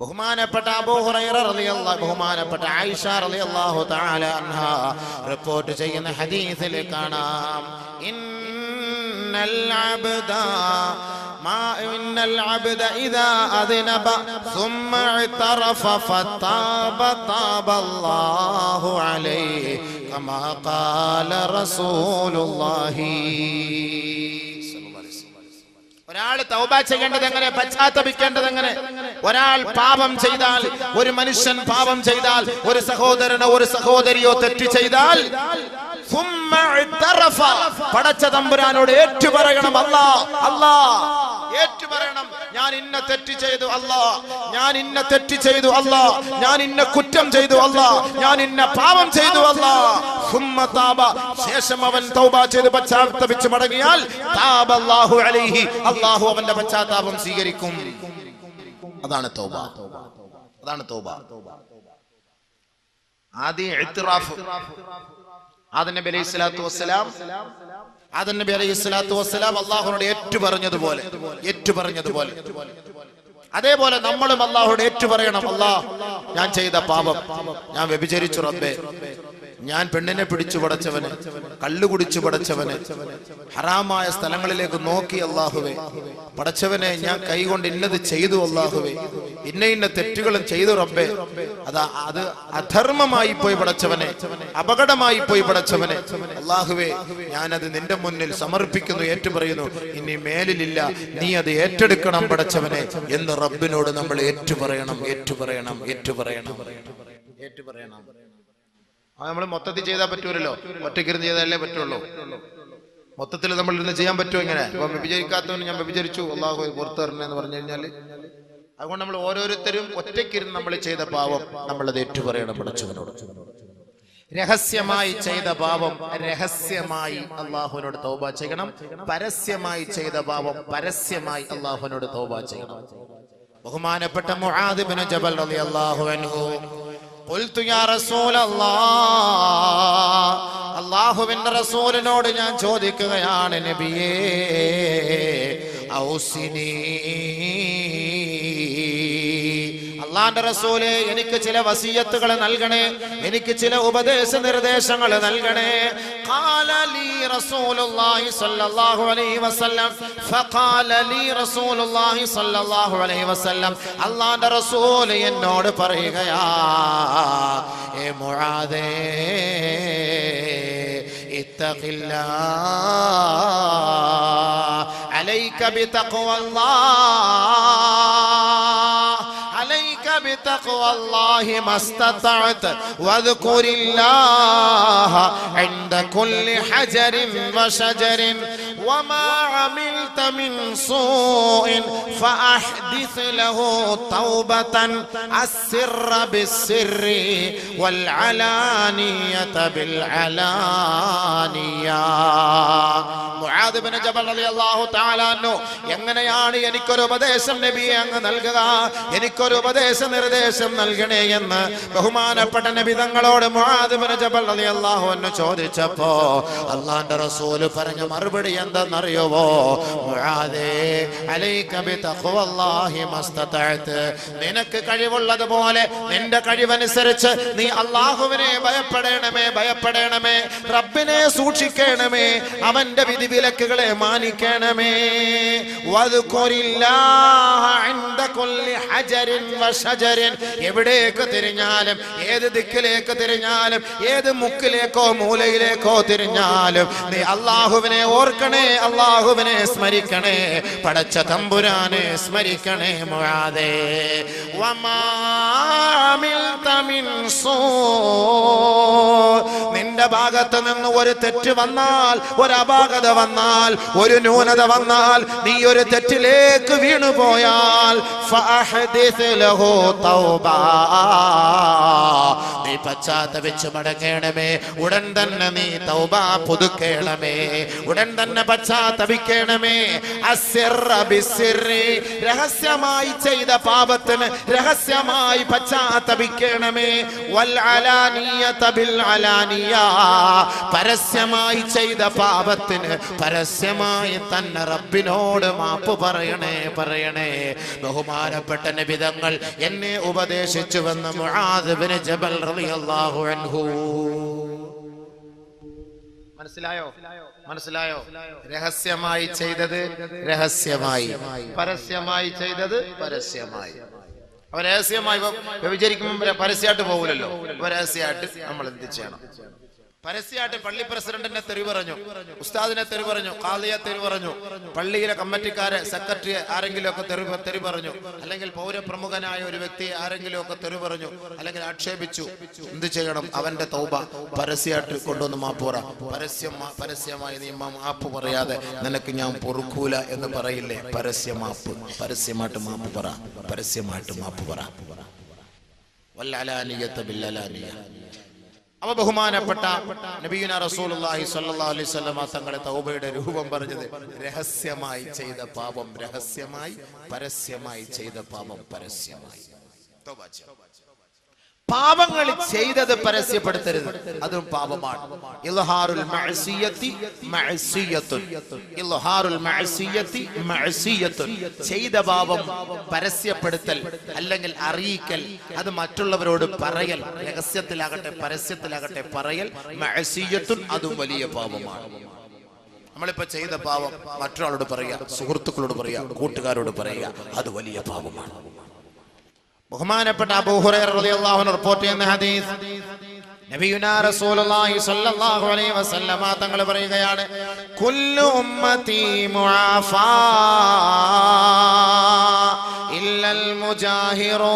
ബഹുമാനപ്പെട്ട അബൂ ഹുറൈറ റളിയല്ലാഹു, ബഹുമാനപ്പെട്ട ആയിഷ റളിയല്ലാഹു തആല അൻഹാ റിപ്പോർട്ട് ചെയ്യുന്ന ഹദീസിൽ കാണാം, ഇന്നൽ അബ്ദ ഇദാ അദ്നബ ثم اعترف فتاب تاب الله عليه كما قال رسول الله. ഒരാൾ തൗബ ചെയ്യേണ്ടത് എങ്ങനെ, പശ്ചാത്തപിക്കേണ്ടത് എങ്ങനെ? ഒരാൾ പാപം ചെയ്താൽ, ഒരു മനുഷ്യൻ പാപം ചെയ്താൽ, ഒരു സഹോദരനോ ഒരു സഹോദരിയോ തെറ്റ് ചെയ്താൽ പടച്ച തമ്പുരാനോട് ഏറ്റുപറയണം. അല്ലാ ഏറ്റുപറയണം, ഞാൻ ഇന്ന തെറ്റ് ചെയ്തു അല്ലാ, ഞാൻ ഇന്ന തെറ്റ് ചെയ്തു അല്ലാ, ഞാൻ ഇന്ന കുറ്റം ചെയ്തു അല്ലാ, ഞാൻ ഇന്ന പാപം ചെയ്തു അല്ലാ. ശേഷം അവൻ തൗബ ചെയ്ത് പശ്ചാത്തപിച്ച് മടങ്ങിയാൽ താബല്ലാഹു അലൈഹി, അല്ലാഹു അവന്റെ പശ്ചാത്താപം സ്വീകരിക്കും. അതാണ് തൗബ. ആദ്യ ഇഅ്തിറാഫ്. ആദം നബി അലൈഹിസ്സലാത്തു വസ്സലാം അല്ലാഹുവോട് ഏറ്റുപറഞ്ഞതുപോലെ അതേപോലെ നമ്മളും അല്ലാഹുവോട് ഏറ്റുപറയണം. അല്ലാ, ഞാൻ ചെയ്ത പാപം, ഞാൻ വ്യഭിചരിച്ചു റബ്ബേ, ഞാൻ പെണ്ണിനെ പിടിച്ചു പടച്ചവന്, കള്ളു കുടിച്ചു പടച്ചവന്, ഹറാമായ സ്ഥലങ്ങളിലേക്ക് നോക്കി അല്ലാഹുവേ, പടച്ചവനെ ഞാൻ കൈകൊണ്ട് ഇന്നത് ചെയ്തു അല്ലാഹുവേ, ഇന്ന തെറ്റുകളും ചെയ്തു റബ്ബേ, അത് അധർമ്മമായി പോയി പടച്ചവനെ, അപകടമായി പോയി പടച്ചവനെ, അല്ലാഹുവേ ഞാനത് നിന്റെ മുന്നിൽ സമർപ്പിക്കുന്നു, ഏറ്റുപറയുന്നു, ഇനി മേലിലില്ല, നീ അത് ഏറ്റെടുക്കണം പടച്ചവനെ എന്ന് റബ്ബിനോട് നമ്മൾ ഏറ്റുപറയണം. നമ്മൾ മൊത്തത്തിൽ ചെയ്താൽ പറ്റൂലല്ലോ, ഒറ്റയ്ക്കിരുന്ന് ചെയ്താലേ പറ്റുള്ളൂ. മൊത്തത്തിൽ നമ്മൾ ഇരുന്ന് ചെയ്യാൻ പറ്റുമോ? ഇങ്ങനെ ഇപ്പൊ വ്യഭിചരിക്കാത്തവന് ഞാൻ വ്യഭിചരിച്ചു അല്ലാഹു പുറത്തു തരണേ എന്ന് പറഞ്ഞു കഴിഞ്ഞാൽ, അതുകൊണ്ട് നമ്മൾ ഓരോരുത്തരും ഒറ്റയ്ക്കിരുന്ന് നമ്മൾ ചെയ്ത പാപം നമ്മളത് ഏറ്റുപറയണം പടച്ചവനോട്. രഹസ്യമായി ചെയ്ത പാപം രഹസ്യമായി അല്ലാഹുവിനോട് തൗബ ചെയ്യണം. പരസ്യമായി ചെയ്ത പാപം പരസ്യമായി അല്ലാഹുവിനോട് തൗബ ചെയ്യണം. ബഹുമാനപ്പെട്ട മുആദ് ഇബ്നു ജബൽ റളിയല്ലാഹു അൻഹു ഖുൽതു യാ റസൂലല്ലാഹ്, അല്ലാഹുവിന്റെ റസൂലിനോട് ഞാൻ ചോദിക്കുകയാണ്, നബിയേ ഔസിനി, അല്ലാഹുവിന്റെ റസൂലേ എനിക്ക് ചില വസിയത്തുകൾ നൽകണേ, എനിക്ക് ചില ഉപദേശ നിർദ്ദേശങ്ങൾ നൽകണേ. ഖാല ലി റസൂലുള്ളാഹി സ്വല്ലല്ലാഹു അലൈഹി വസല്ലം, ഫഖാല ലി റസൂലുള്ളാഹി സ്വല്ലല്ലാഹു അലൈഹി വസല്ലം, അല്ലാഹുവിന്റെ റസൂൽ എന്നോട് പറയുകയാ, ഏ മുആദേ ഇത്തഖില്ലാഹ് അലൈക ബിതഖ്വല്ലാഹ്, بتقوى الله ما استطعت واذكر الله عند كل حجر وشجر وما عملت من سوء فأحدث له توبة السر بالسر والعلانية بالعلانية. മുആദ് ഇബ്നു ജബൽ റളിയല്ലാഹു തആല അൻഹു എങ്ങനെയാണ് എനിക്കൊരു ഉപദേശം നബിയെ അങ്ങ് നൽകുക, എനിക്കൊരു ഉപദേശ നിർദ്ദേശം നൽകണേ എന്ന് ബഹുമാനപ്പെട്ട നബി തങ്ങളോട് മുആദ് ഇബ്നു ജബൽ റളിയല്ലാഹു അൻഹു ചോദിച്ചപ്പോ അല്ലാഹുവിന്റെ റസൂൽ പറഞ്ഞ മറുപടി എന്തെന്നറിയുമോ? മുആദേ അലൈക ബിതഖ്വല്ലാഹി മസ്തതഅത്, നിനക്ക് കഴിവുള്ളതുപോലെ നിന്റെ കഴിവനുസരിച്ച് നീ അല്ലാഹുവിനെ ഭയപ്പെടണമേ, ഭയപ്പെടണമേ, റബ്ബിനെ സൂക്ഷിക്കണമേ, അവന്റെ വിധിവിലക്കുകളെ മാനിക്കണമേ. വദ്കുരില്ലാഹ ഇൻദ കുല്ലി ഹജരിൻ വശജരിൻ, എവിടേക്ക് തിരിഞ്ഞാലും ഏത് ദിക്കിലേക്ക് തിരിഞ്ഞാലും ഏത് മുക്കിലേക്കോ മൂലയിലേക്കോ തിരിഞ്ഞാലും നീ അല്ലാഹുവിനെ ഓർക്കണേ, അല്ലാഹുവിനെ സ്മരിക്കണേ, പടച്ച തമ്പുരാനെ സ്മരിക്കണേ. മുആദേ വമാ അമിൽത മിൻ സൂ, നിന്റെ ഭാഗത്ത് നിന്ന് ഒരു തെറ്റ് വന്നാൽ, ഒരു അപാകത വന്നാൽ, ഒരു ന്യൂനത വന്നാൽ, നീ ഒരു തെറ്റിലേക്ക് വീണുപോയാൽ ഫഅഹ്ദിസ് ലഹു തൗബ, നീ പശ്ചാത്തപിച്ച് മടങ്ങണമേ, ഉടൻ തന്നെ നീ തൗബ പുതുക്കേണമേ, ഉടൻ തന്നെ പശ്ചാത്തപിക്കണമേ. അസ്സിർറ ബിസ്സിർരി, രഹസ്യമായി ചെയ്ത പാപത്തിന് രഹസ്യമായി പശ്ചാത്തപിക്കണമേ. വൽ അലാനിയത ബിൽ അലാനിയ, പരസ്യമായി ചെയ്ത പാപത്തിന് പരസ്യമായി തന്നെ റബ്ബിനോട് മാപ്പ് പറയണേ, പറയണേ. ബഹുമാനപ്പെട്ട നബി തങ്ങൾ എന്നെ ഉപദേശിച്ചുവെന്ന് മുആദ് ഇബ്നു ജബൽ റളിയല്ലാഹു അൻഹു. മനസ്സിലായോ? മനസ്സിലായോ? രഹസ്യമായി ചെയ്തത് രഹസ്യമായി, പരസ്യമായി ചെയ്തത് പരസ്യമായി. അപ്പൊ രഹസ്യമായി വ്യഭിചരിക്കുമ്പോൾ പരസ്യമായിട്ട് പോകില്ലല്ലോ. രഹസ്യമായിട്ട് നമ്മൾ എന്ത് ചെയ്യണം? പരസ്യമായിട്ട് പള്ളി പ്രസിഡന്റിനെ തെറി പറഞ്ഞു, ഉസ്താദിനെ തെറി പറഞ്ഞു, ഖാദിയെ തെറി പറഞ്ഞു, പള്ളിയിലെ കമ്മിറ്റിക്കാരെ, സെക്രട്ടറിയെ ആരെങ്കിലും ഒക്കെ തെറി പറഞ്ഞു, അല്ലെങ്കിൽ പൗരപ്രമുഖനായ ഒരു വ്യക്തിയെ ആരെങ്കിലും ഒക്കെ തെറി പറഞ്ഞു, അല്ലെങ്കിൽ ആക്ഷേപിച്ചു. എന്ത് ചെയ്യണം? അവന്റെ തൗബ പരസ്യമായിട്ട് കൊണ്ടുവന്ന് മാപ്പ് പറ. പരസ്യമായി നീ മാപ്പ് പറയാതെ നിനക്ക് ഞാൻ പൊറുക്കൂല എന്ന് പറയില്ലേ? പരസ്യമാപ്പ്, പരസ്യമായിട്ട് മാപ്പ് പറ, പരസ്യമായിട്ട് മാപ്പ് പറ. വല്ലലാനിയത ബില്ലലാനിയ. അവ ബഹുമാനപ്പെട്ട നബിയുനാ റസൂലുള്ളാഹി സ്വല്ലല്ലാഹു അലൈഹി വസല്ലം തങ്ങളുടെ തൗബയുടെ രൂപം പറഞ്ഞത് രഹസ്യമായി ചെയ്ത പാപം രഹസ്യമായി, പരസ്യമായി ചെയ്ത പാപം പരസ്യമായി. തൗബ ചെയ്യണം. പാപങ്ങൾ ചെയ്തത് പരസ്യപ്പെടുത്തരുത്, അതും പാപമാണ്. ഇൽഹാറുൽ മഅസിയത്തി മഅസിയത്തുൻ, ഇൽഹാറുൽ മഅസിയത്തി മഅസിയത്തുൻ. ചെയ്ത പാപം പരസ്യപ്പെടുത്തൽ അല്ലെങ്കിൽ അറിയിക്കൽ, അത് മറ്റുള്ളവരോട് പറയൽ, രഹസ്യത്തിലാകട്ടെ പരസ്യത്തിലാകട്ടെ പറയൽ മഅസിയത്തുൻ, അതും വലിയ പാപമാണ്. നമ്മളിപ്പോ ചെയ്ത പാപം മറ്റൊരാളോട് പറയുക, സുഹൃത്തുക്കളോട് പറയുക, കൂട്ടുകാരോട് പറയുക, അത് വലിയ പാപമാണ്. ബഹുമാനപ്പെട്ട അബൂ ഹുറൈറ റളിയല്ലാഹു അൻഹു റിപ്പോർട്ട് ചെയ്യുന്ന ഹദീസ്, നബിയുനാ റസൂലുള്ളാഹി സ്വല്ലല്ലാഹു അലൈഹി വസല്ലമ തങ്ങൾ പറയുകയാണ്, കുല്ലു ഉമ്മത്തി മുആഫാ ഇല്ലൽ മുജാഹിറൂൻ.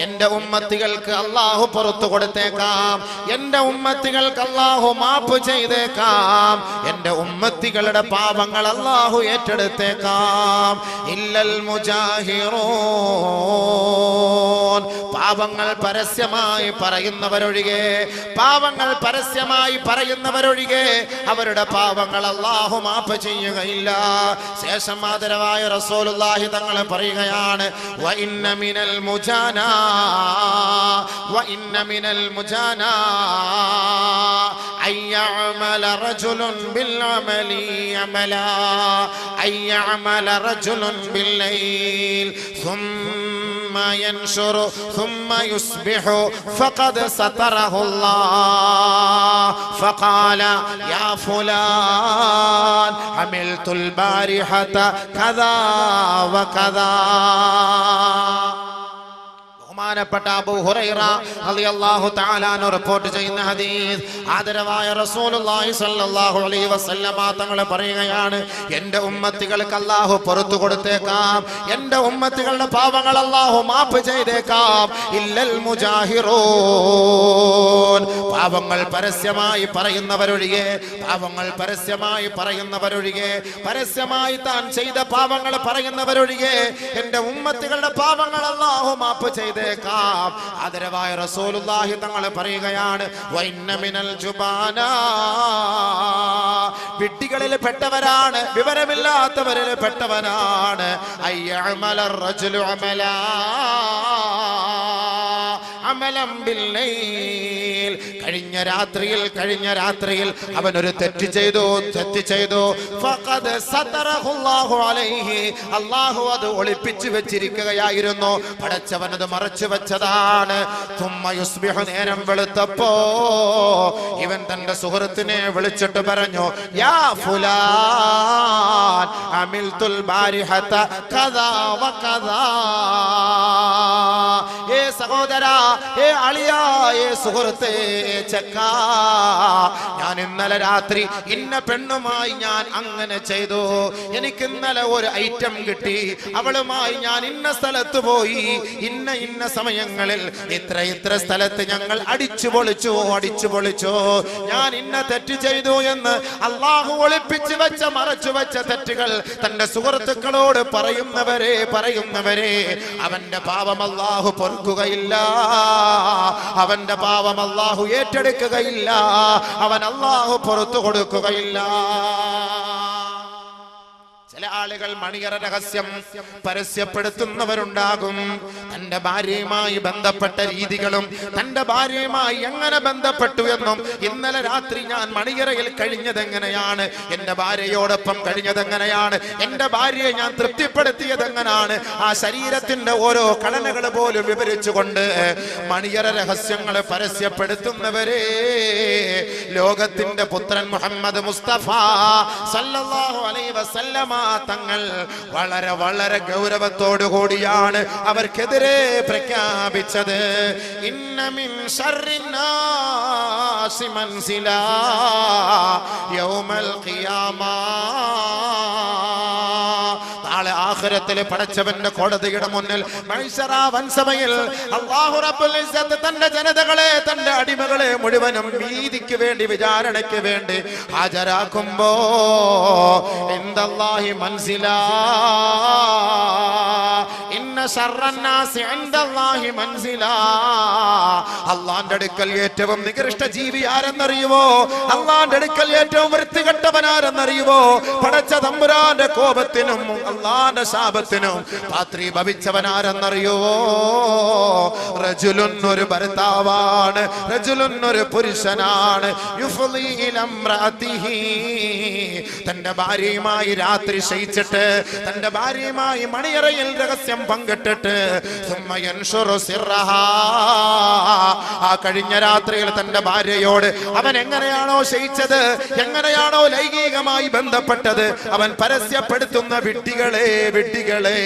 എന്റെ ഉമ്മത്തികൾക്ക് അല്ലാഹു പുറത്തു കൊടുത്തേക്കാം, എന്റെ ഉമ്മത്തികൾക്ക് അല്ലാഹു മാപ്പ് ചെയ്തേക്കാം, എന്റെ ഉമ്മത്തികളുടെ പാപങ്ങൾ അല്ലാഹു ഏറ്റെടുത്തേക്കാം. ഇല്ലൽ മുജാഹിറൂൻ, പാപങ്ങൾ പരസ്യമായി പറയുന്നവരൊഴികെ, പാപങ്ങൾ പരസ്യമായി പറയുന്നവരൊഴികെ അവരുടെ പാപങ്ങൾ അല്ലാഹു മാപ്പ് ചെയ്യുകയില്ല. ശേഷം ആദരവായ റസൂലുള്ളാഹി തങ്ങൾ പറയുകയാണ്, വ ഇന്ന മിനൽ മുജാനാ وإن من المجانا أن يعمل رجل بالعمل عملا، أن يعمل رجل بالليل ثم ينشر ثم يصبح فقد ستره الله فقال يا فلان عملت البارحة كذا وكذا. ബഹുമാനപ്പെട്ട അബൂ ഹുറൈറ റളിയല്ലാഹു തആല അൻഹു റിപ്പോർട്ട് ചെയ്യുന്ന ഹദീസ്, ആദരവായ റസൂലുള്ളാഹി സ്വല്ലല്ലാഹു അലൈഹി വസല്ലമ തങ്ങൾ പറയുകയാണ്, എൻ്റെ ഉമ്മത്തികൾക്ക് അല്ലാഹു പുറത്തു കൊടുത്തേക്കാം, എൻ്റെ ഉമ്മത്തികളുടെ പാപങ്ങൾ അല്ലാഹു മാഫ് ചെയ്തേക്കാം, ഇല്ലൽ മുജാഹിറൂൻ, പാപങ്ങൾ പരസ്യമായി പറയുന്നവരൊഴികെ, പാപങ്ങൾ പരസ്യമായി പറയുന്നവരൊഴികെ, പരസ്യമായി താൻ ചെയ്ത പാപങ്ങൾ പറയുന്നവരൊഴികെ എൻ്റെ ഉമ്മത്തികളുടെ പാപങ്ങൾ അല്ലാഹു മാഫ് ചെയ്തേക്കാം. ആദരവായ റസൂലുള്ളാഹി തങ്ങൾ പറയുകയാണ്, വഇന്ന മിനൽ ജുബാനാ, വിഡ്ഢികളിൽ പെട്ടവരാണ്, വിവരമില്ലാത്തവരിൽ പെട്ടവനാണ്, അയ്യഅമലർ റജുലു അമലാ അമലം ബില്ലൈൽ, കഴിഞ്ഞ രാത്രിയിൽ അവൻ ഒരു തെറ്റ് ചെയ്തു, ഫഖദ് സതറഹുല്ലാഹു അലൈഹി, അല്ലാഹു അത് ഒളിപ്പിച്ചു വെച്ചിരിക്കുകയായിരുന്നു, പടച്ചവൻ അത് മറച്ചു വെച്ചതാണ്. തുമ്മ യുസ്ബിഹു, നേരം വെളുത്തപ്പോ ഇവൻ തന്റെ സുഹൃത്തിനെ വിളിച്ചിട്ട് പറഞ്ഞു, യാ ഫുലാൻ അമിൽതുൽ ബാരിഹത കദാ വകദാ, ഏ സഹോദരാ, ഏ അളിയാ, ഏ സുഹൃത്തേ, ചെക്ക, ഞാൻ ഇന്നലെ രാത്രി ഇന്ന പെണ്ണുമായി ഞാൻ അങ്ങനെ ചെയ്തു, എനിക്ക് ഇന്നലെ ഒരു ഐറ്റം കിട്ടി, അവളുമായി ഞാൻ ഇന്ന സ്ഥലത്ത് പോയി, ഇന്ന സമയങ്ങളിൽ ഇത്ര സ്ഥലത്ത് ഞങ്ങൾ അടിച്ചു പൊളിച്ചു, ഞാൻ ഇന്ന തെറ്റ് ചെയ്തു എന്ന് അല്ലാഹു ഒളിപ്പിച്ചു വെച്ച മറച്ചു വെച്ച തെറ്റുകൾ തന്റെ സുഹൃത്തുക്കളോട് പറയുന്നവരെ അവന്റെ പാപം അല്ലാഹു പൊറുക്കുകയില്ല, അവന്റെ പാപം അല്ലാഹു ഏറ്റെടുക്കുകയില്ല, അവൻ അല്ലാഹു പുറത്തു കൊടുക്കുകയില്ല. ചില ആളുകൾ മണിയറ രഹസ്യം പരസ്യപ്പെടുത്തുന്നവരുണ്ടാകും. തന്റെ ഭാര്യയുമായി ബന്ധപ്പെട്ട രീതികളും തന്റെ ഭാര്യയുമായി എങ്ങനെ ബന്ധപ്പെട്ടു എന്നും, ഇന്നലെ രാത്രി ഞാൻ മണിയറയിൽ കഴിഞ്ഞതെങ്ങനെയാണ്, എന്റെ ഭാര്യയോടൊപ്പം കഴിഞ്ഞതെങ്ങനെയാണ്, എന്റെ ഭാര്യയെ ഞാൻ തൃപ്തിപ്പെടുത്തിയതെങ്ങനെയാണ്, ആ ശരീരത്തിന്റെ ഓരോ ഘടനകൾ പോലും വിവരിച്ചുകൊണ്ട് മണിയറ രഹസ്യങ്ങൾ പരസ്യപ്പെടുത്തുന്നവരെ ലോകത്തിന്റെ പുത്രൻ മുഹമ്മദ് മുസ്തഫ സല്ലല്ലാഹു അലൈഹി വസല്ലമ തങ്ങൾ വളരെ വളരെ ഗൗരവത്തോടു കൂടിയാണ് അവർക്കെതിരെ പ്രഖ്യാപിച്ചത്. ഇന്ന മിൻ ശർരിന്നാസി മൻസിലാ യൗമൽ ഖിയാമ, നാളെ ആഖിറത്തിലെ പടച്ചവന്റെ കോടതിയുടെ മുന്നിൽ മഹ്ശറ വൻസഭയിൽ അല്ലാഹു റബ്ബുൽ ഇസ്സത്ത് തന്റെ ജനതകളെ, തന്റെ അടിമകളെ മുഴുവനും നീതിക്ക് വേണ്ടി, വിചാരണയ്ക്ക് വേണ്ടി ഹാജരാക്കുമ്പോ ഇൻദല്ലാഹി മൻസിലാ, ഇന്ന ശർറന്നാസി ഇൻദല്ലാഹി മൻസിലാ, അല്ലാഹുവിന്റെ അടുക്കൽ ഏറ്റവും നികൃഷ്ട ജീവി ആരെന്നറിയുമോ, അല്ലാഹുവിന്റെ അടുക്കൽ ഏറ്റവും വൃത്തികെട്ടവൻ ആരെന്നറിയുമോ, പടച്ച തമ്പുരാന്റെ കോപത്തിനും അല്ലാഹുവിന്റെ ശാപത്തിനും പാത്രി ഭവിച്ചവൻ ആരെന്നറിയുമോ, റജുലുൻ ഒരു ഭർത്താവാണ്, റജുലുൻ ഒരു പുരുഷനാണ്, യുഫ്ളി ഇലാ ഇംറഅതിഹി, തന്റെ ഭാര്യയുമായി രാത്രി ശയിച്ചിട്ട്, തന്റെ ഭാര്യയുമായി മണിയറയിൽ രഹസ്യം പങ്കിട്ടിട്ട്, സുമ്മ യൻഷുറു സിർറഹാ, ആ കഴിഞ്ഞ രാത്രിയിൽ തന്റെ ഭാര്യയോട് അവൻ എങ്ങനെയാണോ ശയിച്ചത്, എങ്ങനെയാണോ ലൈംഗികമായി ബന്ധപ്പെട്ടത്, അവൻ പരസ്യപ്പെടുത്തുന്ന വിഡ്ഢികളെ,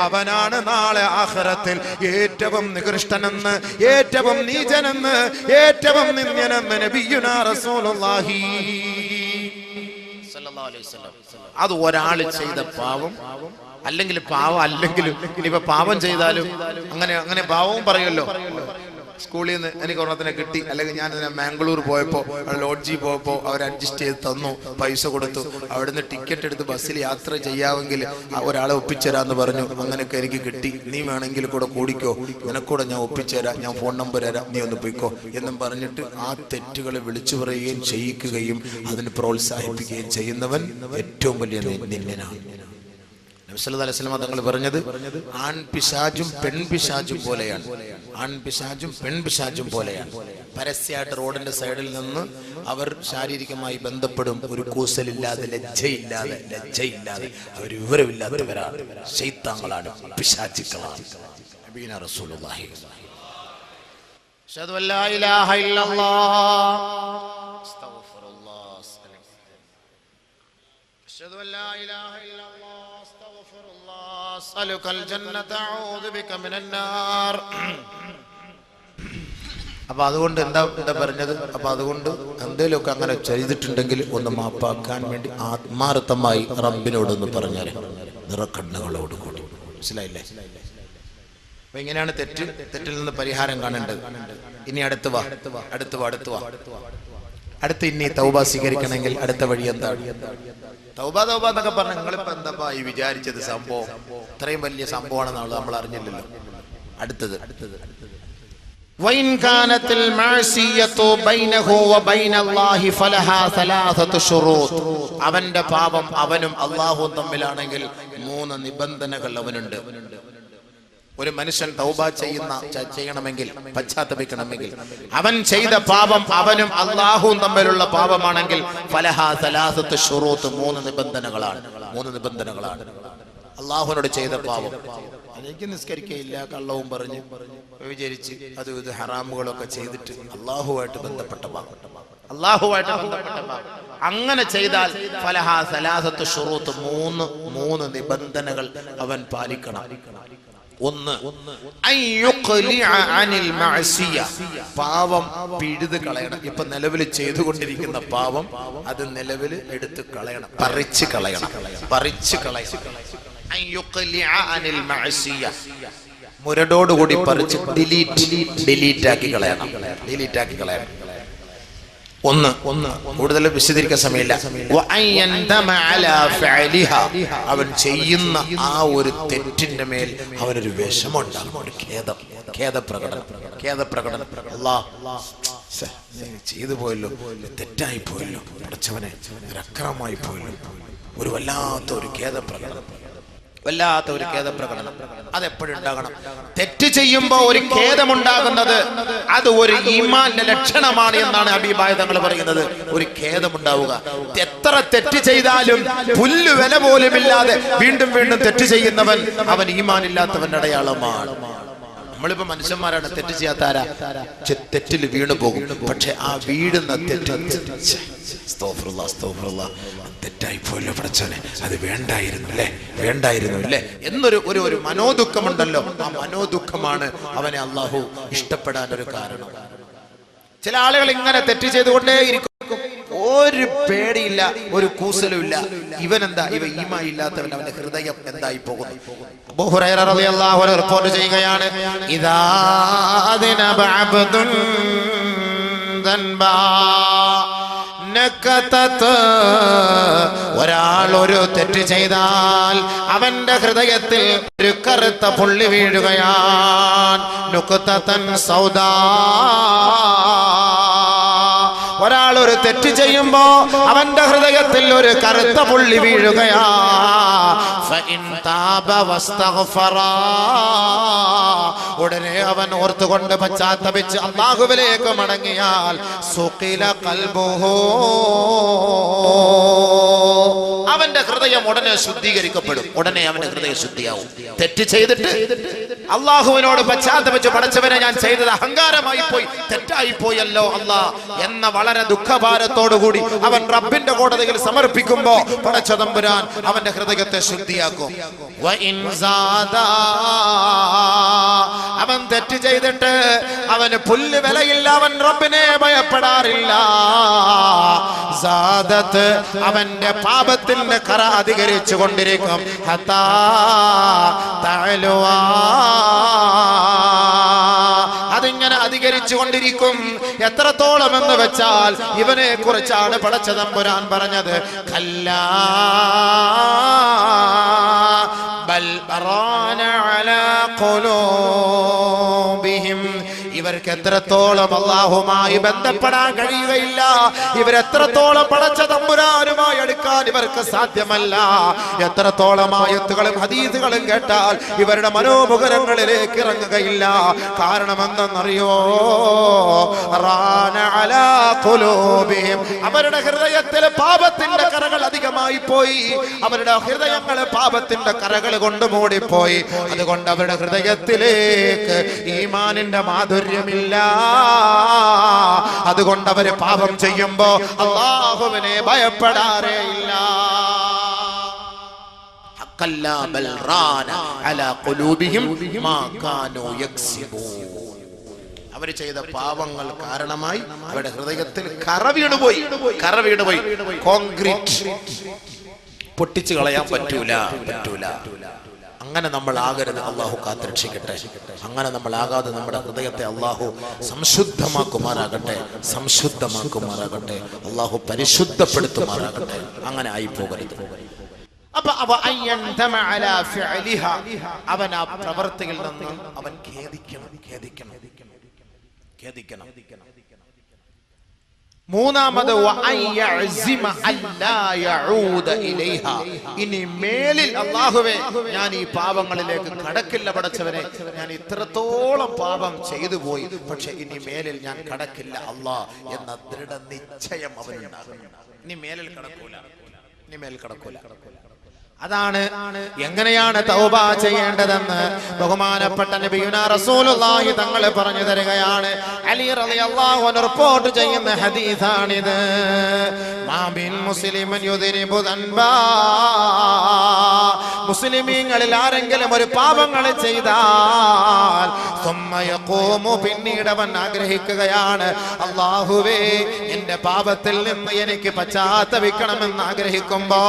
അവനാണ് നാളെ ആഖിറത്തിൽ ഏറ്റവും നികൃഷ്ടനെന്ന്, ഏറ്റവും നീചനെന്ന്, ഏറ്റവും നിന്ദ്യനെന്ന് നബിയുനാ റസൂലുള്ളാഹി സല്ലല്ലാഹു അലൈഹി വസല്ലം. അത് ഒരാൾ ചെയ്ത പാവം, അല്ലെങ്കിൽ പാവം അല്ലെങ്കിലും ഇനിയിപ്പോ പാവം ചെയ്താലും അങ്ങനെ പാവവും പറയുമല്ലോ. സ്കൂളിൽ നിന്ന് എനിക്ക് ഒരെണ്ണത്തിനെ കിട്ടി, അല്ലെങ്കിൽ ഞാൻ മാംഗ്ലൂർ പോയപ്പോൾ ലോഡ്ജിൽ പോയപ്പോൾ അവർ അഡ്ജസ്റ്റ് ചെയ്ത് തന്നു, പൈസ കൊടുത്തു, അവിടുന്ന് ടിക്കറ്റ് എടുത്ത് ബസ്സിൽ യാത്ര ചെയ്യാമെങ്കിൽ ഒരാളെ ഒപ്പിച്ചുതരാന്ന് പറഞ്ഞു, അങ്ങനെയൊക്കെ എനിക്ക് കിട്ടി, നീ വേണമെങ്കിൽ കൂടെ കൂടിക്കോ, നിനക്കൂടെ ഞാൻ ഒപ്പിച്ചുതരാം, ഞാൻ ഫോൺ നമ്പർ തരാം, നീ ഒന്ന് പോയിക്കോ എന്നും പറഞ്ഞിട്ട് ആ തെറ്റുകളെ വിളിച്ചു പറയുകയും ചെയ്യിക്കുകയും അതിന് പ്രോത്സാഹിപ്പിക്കുകയും ചെയ്യുന്നവൻ ഏറ്റവും വലിയ നിന്ദനാണ്. നബി സല്ലല്ലാഹു അലൈഹി വസല്ലം തങ്ങൾ പറഞ്ഞത്, ആൺപിശാചും പെൺപിശാചും പോലെയാണ്, ആൺപിശാചും പെൺപിശാചും പോലെയാണ്. പരസ്യമായിട്ട് റോഡിന്റെ സൈഡിൽ നിന്ന് അവർ ശാരീരികമായി ബന്ധപ്പെടും, ഒരു കൂസലില്ലാതെ, ലജ്ജയില്ലാതെ അവർ വിവരമില്ലാത്തവരാണ്, ശൈത്താന്കളാണ്, പിശാചുക്കളാണ്. നബിയുനാ റസൂലുള്ളാഹി അഷ്ഹദു അല്ലാ ഇലാഹ ഇല്ലല്ലാഹ് അസ്തഗ്ഫിറുല്ലാഹ് അഷ്ഹദു അല്ലാ ഇലാഹ ഇല്ലല്ലാഹ് അപ്പൊ അതുകൊണ്ട് എന്താ പറഞ്ഞത്? അപ്പൊ അതുകൊണ്ട് എന്തെങ്കിലുമൊക്കെ അങ്ങനെ ചെയ്തിട്ടുണ്ടെങ്കിൽ ഒന്ന് മാപ്പാക്കാൻ വേണ്ടി ആത്മാർത്ഥമായി റബ്ബിനോടൊന്ന് പറഞ്ഞാൽ നിറക്കണ്ണുകളോട് കൂടി. മനസ്സിലായില്ലേ? അപ്പൊ ഇങ്ങനെയാണ് തെറ്റിൽ നിന്ന് പരിഹാരം കാണേണ്ടത്. ഇനി അടുത്ത് വാ. അടുത്ത് ഇനി തൗബ സ്വീകരിക്കണമെങ്കിൽ അടുത്ത വഴി എന്താണ്? തൗബ എന്നൊക്കെ പറഞ്ഞ നിങ്ങളിപ്പോ എന്താ ഈ വിചാരിച്ചത്? സംഭവം ഇത്രയും വലിയ സംഭവമാണെന്നുള്ളത് നമ്മൾ അറിഞ്ഞില്ലല്ലോ. അടുത്തത് وإن كانت المعصية بينه وبين الله فلها ثلاثة شروط. അവന്റെ പാപം അവനും അല്ലാഹുവും തമ്മിലാണെങ്കിൽ 3 നിബന്ധനകൾ അവനുണ്ട്. ഒരു മനുഷ്യൻ തൗബ ചെയ്യണമെങ്കിൽ, പശ്ചാത്തപിക്കണമെങ്കിൽ, അവൻ ചെയ്ത പാപം അവനും അല്ലാഹുവും തമ്മിലുള്ള പാപമാണെങ്കിൽ ഫലഹാ സലാസത്ത് ശുറൂത്ത്, 3 നിബന്ധനകളാണ്. അല്ലാഹുവിനോട് ചെയ്ത പാപം, എനിക്ക് നിസ്കരിക്കയില്ല, കള്ളവും പറഞ്ഞ് വിചരിച്ച് അത് ഇത് ഹറാമുകളൊക്കെ ചെയ്തിട്ട് അല്ലാഹുവായിട്ട് ബന്ധപ്പെട്ട പാപം, അങ്ങനെ ചെയ്താൽ ഫലഹാ സലാസത്ത് ശുറൂത്ത്, 3 നിബന്ധനകൾ അവൻ പാലിക്കണം. ഒന്ന്, പാവം പിഴുത് കളയണം. ഇപ്പൊ നിലവിൽ ചെയ്തുകൊണ്ടിരിക്കുന്ന പാവം അത് നിലവിൽ എടുത്ത് കളയണം, പറിച്ച് കളയണം. മുരടോടുകൂടി പറിച്ച് ഡിലീറ്റ് ആക്കി കളയണം. ഒന്ന് കൂടുതൽ വിശദീകരിക്കാൻ സമയമില്ല. അവൻ ചെയ്യുന്ന ആ ഒരു തെറ്റിന്റെ മേൽ അവനൊരു വിഷമമുണ്ടാകും, ഒരു ഖേദപ്രകടനം. ചെയ്തു പോയല്ലോ, തെറ്റായി പോയല്ലോ, പഠിച്ചവനെ ഒരു അക്രമമായി പോയല്ലോ, ഒരു വല്ലാത്ത ഒരു ഖേദപ്രകടനം. അതെപ്പോഴും ഉണ്ടാകണം. തെറ്റ് ചെയ്യുമ്പോ ഒരു ഖേദമുണ്ടാകുന്നത് അത് ഒരു ഈമാന്റെ ലക്ഷണമാണ് എന്നാണ് ഹബീബായ തങ്ങൾ പറയുന്നത്. ഒരു ഖേദമുണ്ടാവുക. എത്ര തെറ്റ് ചെയ്താലും പുല്ല് വില പോലുമില്ലാതെ വീണ്ടും തെറ്റ് ചെയ്യുന്നവൻ അവൻ ഈമാനില്ലാത്തവന്റെ അടയാളമാണ്. നമ്മളിപ്പോ മനുഷ്യന്മാരാണ്, തെറ്റ് ചെയ്യാത്താരാ? തെറ്റിൽ വീണു പോകും. പക്ഷെ ആ വീഴുന്ന തെറ്റ് തെറ്റായി പോയല്ലോ പഠിച്ചോനെ, അത് വേണ്ടായിരുന്നു അല്ലേ എന്നൊരു മനോദുഃഖമുണ്ടല്ലോ. ആ മനോദുഃഖമാണ് അവനെ അല്ലാഹു ഇഷ്ടപ്പെടാൻ ഒരു കാരണം. ചില ആളുകൾ ഇങ്ങനെ തെറ്റ് ചെയ്തുകൊണ്ടേയിരിക്കും, ഒരു പേടിയില്ല, ഒരു കൂസലും ഇല്ല. ഇവ ഈമാൻ ഇല്ലാത്തവൻ, അവന്റെ ഹൃദയം എന്തായി പോകുന്നു. അബൂ ഹുറൈറ റളിയല്ലാഹു അൻഹു റിപ്പോർട്ട് ചെയ്യുകയാണ്, ഇദാ അദ്നബ അബ്ദുൻ ദൻബാ ഒരാൾ ഒരു തെറ്റ് ചെയ്താൽ അവന്റെ ഹൃദയത്തിൽ ഒരു കറുത്ത പുള്ളി വീഴുകയാണ്. നുക്തതൻ സൗദാ. ഒരാൾ ഒരു തെറ്റ് ചെയ്യുമ്പോ അവന്റെ ഹൃദയത്തിൽ ഒരു കറുത്ത പുള്ളി വീഴുകയാ. ഉടനെ അവൻ ഓർത്തുകൊണ്ട് പശ്ചാത്തപിച്ച് അല്ലാഹുവിലേക്ക് മടങ്ങിയാൽ സുഖില ഖൽബുഹു, അവന്റെ ഹൃദയം ഉടനെ ശുദ്ധീകരിക്കപ്പെടും. അവന്റെ ഹൃദയം ശുദ്ധിയാവും. തെറ്റ് ചെയ്തിട്ട് അല്ലാഹുവിനോട് പശ്ചാത്തപിച്ച്, പടച്ചവനെ ഞാൻ ചെയ്തത് അഹങ്കാരമായി പോയി, തെറ്റായി പോയല്ലോ അല്ലാ എന്ന വളരെ ദുഃഖഭാരത്തോടുകൂടി അവൻ റബ്ബിന്റെ കോടതിയിൽ സമർപ്പിക്കുമ്പോ പടച്ച തമ്പുരാൻ അവന്റെ ഹൃദയത്തെ ശുദ്ധിയാക്കും. അവൻ തെറ്റ് ചെയ്തിട്ട് അവന് പുല്ല് വിലയില്ല, അവൻ റബ്ബിനെ ഭയപ്പെടാറില്ല. സാദത്ത്, അവന്റെ പാപത്തിന്റെ കറ അധികരിച്ചു കൊണ്ടിരിക്കും. ഹത്താ തഅലുവാ, അതിങ്ങനെ അധികരിച്ചു കൊണ്ടിരിക്കും. എത്രത്തോളം എന്ന് വെച്ചാൽ ഇവനെ കുറിച്ചാണ് പടച്ച തമ്പുരാൻ പറഞ്ഞത്, കല്ലാ ബൽ ബറാന അലാ ഖുലൂബിഹിം. ഇവർക്ക് എത്രത്തോളം അല്ലാഹുമായി ബന്ധപ്പെടാൻ കഴിയുകയില്ല, ഇവരെത്രത്തോളം പടച്ച തമ്പുരാനുമായി അടുക്കാൻ ഇവർക്ക് സാധ്യമല്ല. എത്രത്തോളം ആയത്തുകളും ഹദീസുകളും കേട്ടാൽ ഇവരുടെ മനോമുഖരങ്ങളിലേക്ക് ഇറങ്ങുകയില്ല. കാരണം എന്തെന്നറിയോ? റാന അലാ ഖുലൂബിഹിം, അവരുടെ ഹൃദയത്തിൽ പാപത്തിന്റെ കറകൾ അധികമായി പോയി. അവരുടെ ഹൃദയങ്ങൾ പാപത്തിന്റെ കറകൾ കൊണ്ട് മൂടിപ്പോയി. അതുകൊണ്ട് അവരുടെ ഹൃദയത്തിലേക്ക് ഈമാനിന്റെ മാധുര്യമില്ല. അതുകൊണ്ട് അവര് പാപം ചെയ്യുമ്പോ അല്ലാഹുവിനെ ഭയപ്പെടാറേ ഇല്ല. കല്ലാ ബൽ റാന അലാ ഖുലൂബിഹിം മാ കാനൂ യക്സിബൂൻ. അവർ ചെയ്ത പാപങ്ങൾ കാരണമായി അവരുടെ ഹൃദയത്തിൽ കറ വീണുപോയി. കോൺക്രീറ്റ് പൊട്ടിച്ചു കളയാൻ പറ്റൂല. അങ്ങനെ നമ്മൾ ആകരുത്. അള്ളാഹു കാത്തുരക്ഷിക്കട്ടെ. അങ്ങനെ നമ്മൾ ആകാതെ നമ്മുടെ ഹൃദയത്തെ അള്ളാഹു സംശുദ്ധമാക്കുമാറാകട്ടെ. അള്ളാഹു പരിശുദ്ധപ്പെടുത്തുമാറാകട്ടെ. അങ്ങനെ ആയി പോകരുത്. അപ്പൊ അവൻ ആ പ്രവൃത്തിയിൽ നിന്ന് അവൻ ഖേദിക്കണം. മൂന്നാമത് ഇനി മേലിൽ അല്ലാഹുവേ ഞാൻ ഈ പാപങ്ങളിലേക്ക് കടക്കില്ല. പടച്ചവനെ, ഞാൻ ഇത്രത്തോളം പാപം ചെയ്തു പോയി, പക്ഷെ ഇനി മേലിൽ ഞാൻ കടക്കില്ല അല്ലാ എന്ന ദൃഢനിശ്ചയം അവനുണ്ടാകും. ഇനി മേലിൽ കടക്കൂല. അതാണ് എങ്ങനെയാണ് തൗബ ചെയ്യേണ്ടതെന്ന് ബഹുമാനപ്പെട്ട നബിയുനാ റസൂലുള്ളാഹി തങ്ങൾ പറഞ്ഞു തരികയാണ്. അലി റളിയല്ലാഹു അൻഹു റിപ്പോർട്ട് ചെയ്യുന്ന ഹദീസാണിത്. മാ ബിൻ മുസ്ലിമൻ യുദ്രിബു ദൻബാ, മുസ്ലിമീങ്ങളിൽ ആരെങ്കിലും ഒരു പാപങ്ങൾ ചെയ്താൽ സുമ്മ യഖൂമു, പിന്നീട് അവൻ ആഗ്രഹിക്കുകയാണ്, അല്ലാഹുവേ എന്റെ പാപത്തിൽ നിന്ന് എനിക്ക് പശ്ചാത്തപിക്കണമെന്ന് ആഗ്രഹിക്കുമ്പോ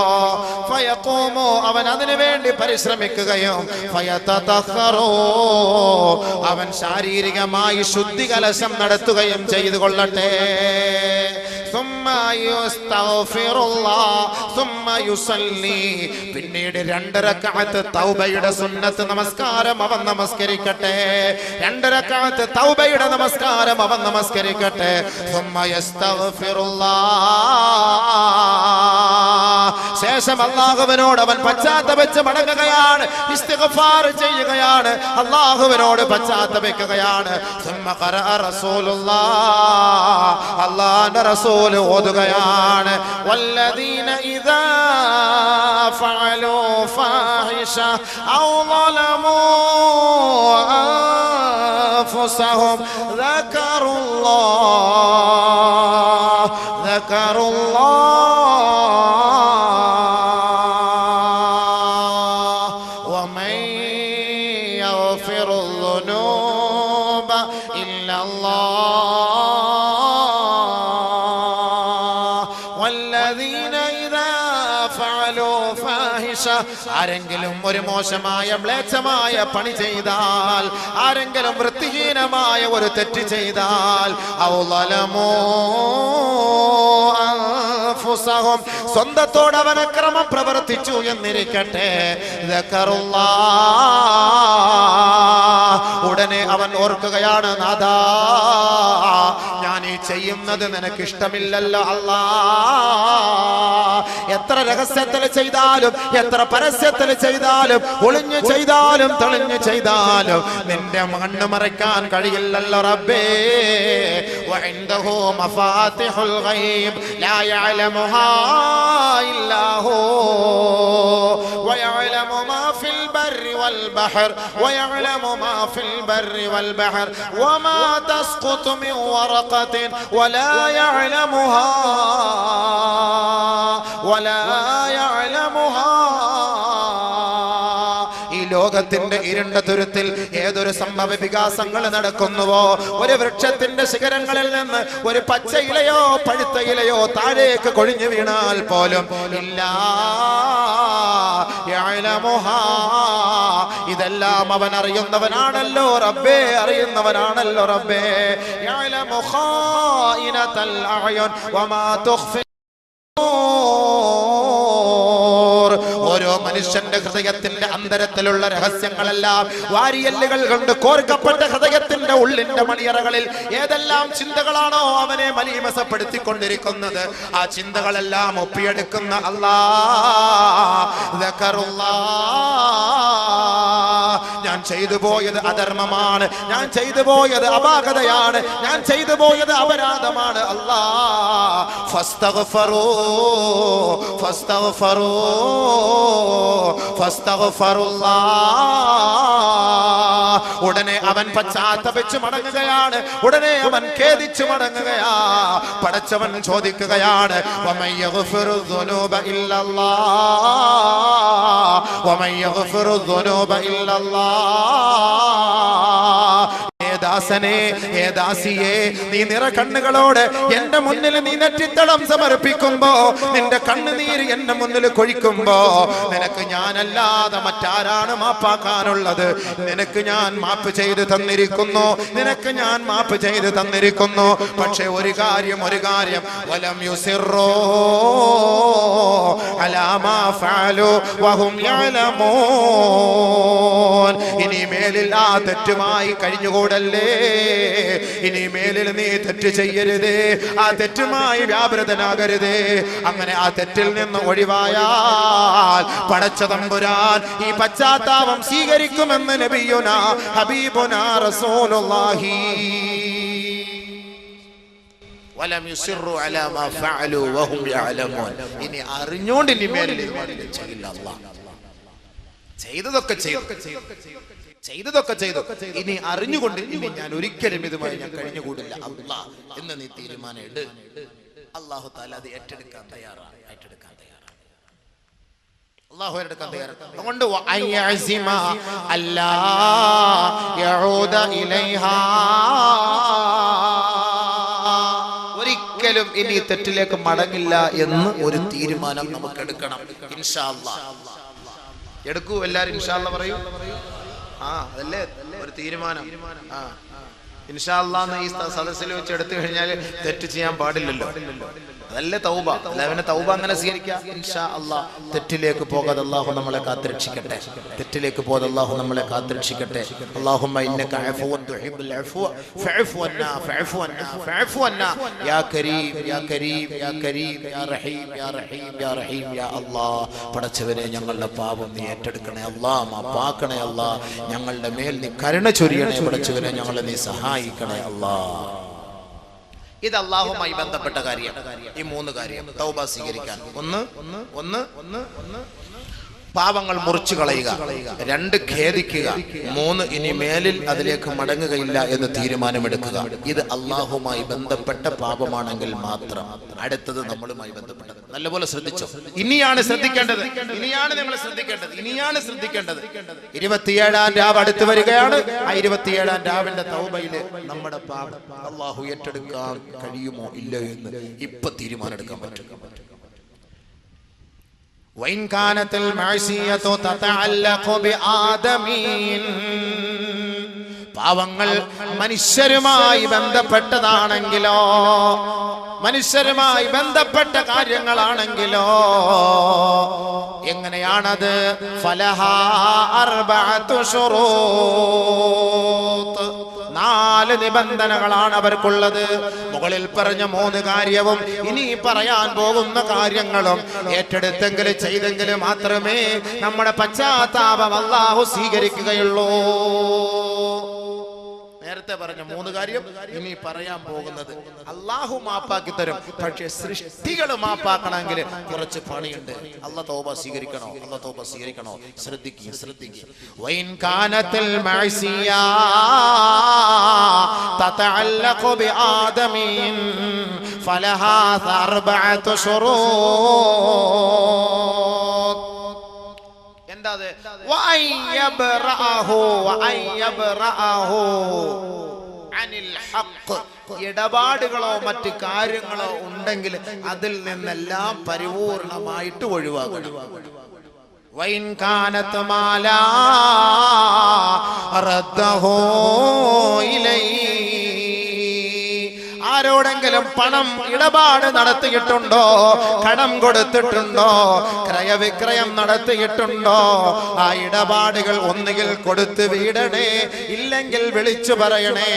ഫയഖൂമു, അവൻ അതിനു വേണ്ടി പരിശ്രമിക്കുകയും ഫയതതഖറു, അവൻ ശാരീരികമായി ശുദ്ധി കലശം നടത്തുകയും ചെയ്തു കൊള്ളട്ടെ. പിന്നീട് 2 റക്അത്ത് തൗബയുടെ സുന്നത്ത് നമസ്കാരം അവൻ നമസ്കരിക്കട്ടെ. 2 റക്അത്ത് തൗബയുടെ നമസ്കാരം അവൻ നമസ്കരിക്കട്ടെ. ശേഷം അല്ലാഹുവിനോട് അവൻ പശ്ചാത്തപിച്ച് മടങ്ങുകയാണ്, ഇസ്തിഗ്ഫാർ ചെയ്യുകയാണ്, അല്ലാഹുവിനോട് പശ്ചാത്തപിക്കുകയാണ്. അല്ലാഹുവിന്റെ റസൂൽ ഓതുകയാണ്, വല്ലദീന ഇദാ ഫഅലൂ ഫാഹിഷ ഔ ളലമൂ അൻഫുസഹും ദക്കറുല്ലാഹ് വമൻ യഗ്ഫിറുൽ ദുനൂബ ഇല്ലല്ലാഹ് ആരെങ്കിലും ഒരു മോശമായ മ്ലേച്ഛമായ പണി ചെയ്താൽ, ആരെങ്കിലും വൃത്തിഹീനമായ ഒരു തെറ്റ് ചെയ്താൽ, സ്വന്തത്തോട് അവൻ അക്രമം പ്രവർത്തിച്ചു എന്നിരിക്കട്ടെ, ഉടനെ അവൻ ഓർക്കുകയാണ്, നാഥാ ഞാൻ ഈ ചെയ്യുന്നത് നിനക്ക് ഇഷ്ടമില്ലല്ലോ അല്ലാ. എത്ര രഹസ്യത്തിൽ ചെയ്താലും, എത്ര പരസ്യത്തിൽ ചെയ്താലും, ഒളിഞ്ഞു ചെയ്താലും തെളിഞ്ഞു ചെയ്താലും നിന്റെ മണ്ണ് മറയ്ക്കാൻ കഴിയില്ലല്ലോ റബ്ബേ. വഇൻദഹു മഫാത്തിഹുൽ ഗൈബ് ലാ യഅലമുഹാ ഇല്ലാ ഹു വയഅലമു മാ ഫിൽ ബർരി വൽ ബഹർ വയഅലമു മാ ഫിൽ ബർരി വൽ ബഹർ വമാ തസ്ഖുതു മിൻ വറഖത്തിൻ വലാ യഅലമുഹാ വലാ യഅലമുഹാ. ഈ ലോകത്തിന്റെ ഇരുണ്ട തുരുത്തിൽ ഏതൊരു സംഭവ വികാസങ്ങൾ നടക്കുന്നുവോ, ഒരു വൃക്ഷത്തിന്റെ ശിഖരങ്ങളിൽ നിന്ന് ഒരു പച്ച ഇലയോ പഴുത്ത ഇലയോ താഴേക്ക് കൊഴിഞ്ഞു വീണാൽ പോലും ഇല്ലാ യഅലമുഹാ, ഇതെല്ലാം അവൻ അറിയുന്നവനാണല്ലോ റബ്ബേ, അറിയുന്നവനാണല്ലോ റബ്ബേ. യഅലമു ഖായിനതൽ അഅയുൻ വമാ തുഖ്ഫി. ഓരോ മനുഷ്യന്റെ ഹൃദയത്തിന്റെ അന്തരത്തിലുള്ള രഹസ്യങ്ങളെല്ലാം വാരിയല്ലുകൾ കൊണ്ട് കോർക്കപ്പെട്ട ഹൃദയത്തിന്റെ ഉള്ളിന്റെ മണിയറകളിൽ ഏതെല്ലാം ചിന്തകളാണോ അവനെ മലീമസപ്പെടുത്തിക്കൊണ്ടിരിക്കുന്നത്, ആ ചിന്തകളെല്ലാം ഒപ്പിയെടുക്കുന്ന അല്ലാഹ്. ഞാൻ ചെയ്തു പോയത് അധർമ്മമാണ്, ഞാൻ ചെയ്തു പോയത് അപാകതയാണ്, ഞാൻ ചെയ്തു പോയത് അപരാധമാണ് അല്ലാഹ്. ഫസ്തഗ്ഫിറൂ ഉടനെ അവൻ പശ്ചാത്തപിച്ച് മടങ്ങുകയാണ്, ഉടനെ അവൻ ഖേദിച്ചു മടങ്ങുകയാ. പടച്ചവൻ ചോദിക്കുകയാണ്, വമൻ യഗ്ഫിറു ദുനൂബ ഇല്ലല്ലാഹ് വമൻ യഗ്ഫിറു ദുനൂബ ഇല്ലല്ലാഹ്. ദാസനെ, ഏ ദാസിയെ, നീ നിറകണ്ണുകളോട് എന്റെ മുന്നിൽ നീ നെറ്റിത്തടം സമർപ്പിക്കുമ്പോ, നിന്റെ കണ്ണുനീര് എന്റെ മുന്നിൽ കൊഴിക്കുമ്പോ, നിനക്ക് ഞാനല്ലാതെ മറ്റാരാണ് മാപ്പാക്കാനുള്ളത്? നിനക്ക് ഞാൻ മാപ്പ് ചെയ്ത് തന്നിരിക്കുന്നു, നിനക്ക് ഞാൻ മാപ്പ് ചെയ്ത് തന്നിരിക്കുന്നു. പക്ഷെ ഒരു കാര്യം വലം യുസിറൂ അലാ മാ ഫഅലു വഹും യഅലമൂൻ. ഇനി മേലിൽ ആ തെറ്റുമായി കഴിഞ്ഞുകൂടല്ലേ, ഇനി മേലിൽ നീ തെറ്റ് ചെയ്യരുതേ, ആ തെറ്റുമായി വ്യാപൃതനാകരുതേ. അങ്ങനെ ആ തെറ്റിൽ നിന്ന് ഒഴിവായാൽ പടച്ച തമ്പുരാൻ ഈ പശ്ചാത്താപം സ്വീകരിക്കുമെന്ന് നബിയുനാ ഹബീബുനാ റസൂലുള്ളാഹി. വലം യുസിറു അലാ മാ ഫഅലു വഹും യഅലമൂൻ. ഇനി അറിഞ്ഞോണ്ട് ഇനി മേലിൽ ചെയ്യില്ല. അല്ലാഹ് ചെയ്തതൊക്കെ ചെയ്തു, ഇനി അറിഞ്ഞുകൊണ്ട് ഇനി ഞാൻ ഒരിക്കലും ഇതുമായി ഞാൻ കഴിഞ്ഞുകൂടില്ല അല്ലാഹ് എന്ന് നീ തീരുമാനം ഇട്. അല്ലാഹു തആല അത് ഏറ്റെടുക്കാൻ തയ്യാറാണ്. അല്ലാഹു ഏറ്റെടുക്കാൻ തയ്യാറാണ്. അതുകൊണ്ട് വഅയസിമ അല്ലാ യഊദ ഇലൈഹാ, ഒരിക്കലും ഇനി തെറ്റിലേക്ക് മടങ്ങില്ല എന്ന് ഒരു തീരുമാനം നമുക്ക് എടുക്കണം. ഇൻഷാ അല്ലാഹ് എടുക്കൂ. എല്ലാരും ഇൻഷാ അല്ലാഹ് പറയൂ. അതല്ലേ ഒരു തീരുമാനം. ഇൻഷാ അല്ലാഹ് ഈ സദസ്സിൽ വെച്ച് എടുത്തു കഴിഞ്ഞാൽ തെറ്റ് ചെയ്യാൻ പാടില്ലല്ലോ. അതല്ലേ തൗബ. അല്ലാഹുവിനെ തൗബ അങ്ങനെ സ്വീകരിക്കുക. ഇൻഷാ അല്ലാഹ് തെറ്റിലേക്ക് പോകാതെ അല്ലാഹു നമ്മളെ കാത്തുരക്ഷിക്കട്ടെ. അല്ലാഹുമ്മ ഇന്നക അഫ്വുൻ തുഹിബ്ബുൽ അഫ്വ ഫഅഫു അന്നാ യാ കരീം യാ കരീം യാ കരീം യാ റഹീം യാ റഹീം യാ റഹീം യാ അല്ലാഹ്. പടച്ചവനെ, ഞങ്ങളുടെ പാപം നീ ഏറ്റെടുക്കണേ അല്ലാഹ്, മാപ്പാക്കണേ അല്ലാഹ്. ഞങ്ങളുടെ മേൽ നീ കരുണ ചൊരിയണേ പടച്ചവനെ, ഞങ്ങളെ നീ സഹായിക്കണേ അല്ലാഹ്. ഇത് അല്ലാഹുമായി ബന്ധപ്പെട്ട കാര്യം. ഈ മൂന്ന് കാര്യം തൗബ സ്വീകരിക്കാൻ. ഒന്ന് പാപങ്ങൾ മുറിച്ചു കളയുക, 2 ഖേദിക്കുക, 3 ഇനി മേലിൽ അതിലേക്ക് മടങ്ങുകയില്ല എന്ന് തീരുമാനമെടുക്കുക. ഇത് അല്ലാഹുമായി ബന്ധപ്പെട്ട പാപമാണെങ്കിൽ മാത്രം. അടുത്തത് നമ്മളുമായി ബന്ധപ്പെട്ടത്. നല്ലപോലെ ശ്രദ്ധിച്ചോ. ഇനിയാണ് നിങ്ങൾ ശ്രദ്ധിക്കേണ്ടത്. 27-ാം രാവ് അടുത്ത് വരികയാണ്. ആ 27-ാം രാവിന്റെ തൗബയില് നമ്മുടെ പാപം അല്ലാഹു ഏറ്റെടുക്കാൻ കഴിയുമോ ഇല്ലയോ എന്ന് ഇപ്പൊ തീരുമാനം എടുക്കാൻ പറ്റും. وإن كانت المعصية تتعلق بآدمين, പാവങ്ങൾ മനുഷ്യരുമായി ബന്ധപ്പെട്ടതാണെങ്കിലോ, മനുഷ്യരുമായി ബന്ധപ്പെട്ട കാര്യങ്ങളാണെങ്കിലോ എങ്ങനെയാണത്? ഫലഹാ അർബഅതു ശുറൂത്ത്, 4 നിബന്ധനകളാണ് അവർക്കുള്ളത്. മുകളിൽ പറഞ്ഞ 3 കാര്യവും ഇനി പറയാൻ പോകുന്ന കാര്യങ്ങളും ഏറ്റെടുത്തെങ്കിലും ചെയ്തെങ്കിലും മാത്രമേ നമ്മുടെ പശ്ചാത്താപം അല്ലാഹു സ്വീകരിക്കുകയുള്ളൂ. നേരത്തെ പറഞ്ഞ 3 കാര്യം ഇനി പറയാൻ പോകുന്നത് അല്ലാഹു മാപ്പാക്കി തരും. പക്ഷേ സൃഷ്ടികൾ മാപ്പാക്കണമെങ്കിൽ കുറച്ച് പണിയുണ്ട്. അല്ലാഹു തൗബ സ്വീകരിക്കണോ? ശ്രദ്ധിക്കുക. വൈൻ കാനത്തിൽ മഅസിയ തതഅല്ലഖു ബിആദമീൻ ഫലഹാ അർബഅതു ശുറൂത്ത്. എന്താത്? ഇടപാടുകളോ മറ്റു കാര്യങ്ങളോ ഉണ്ടെങ്കിൽ അതിൽ നിന്നെല്ലാം പരിപൂർണമായിട്ട് ഒഴിവാക്കണം. വൈൻ കാനത് മാലാ റദ്ദഹു ഇലൈഹി, ആരോടെങ്കിലും പണം ഇടപാട് നടത്തിയിട്ടുണ്ടോ, കടം കൊടുത്തിട്ടുണ്ടോ, ക്രയവിക്രയം നടത്തിയിട്ടുണ്ടോ, ആ ഇടപാടുകൾ ഒന്നുകിൽ കൊടുത്ത് വീടണേ, ഇല്ലെങ്കിൽ വിളിച്ചു പറയണേ,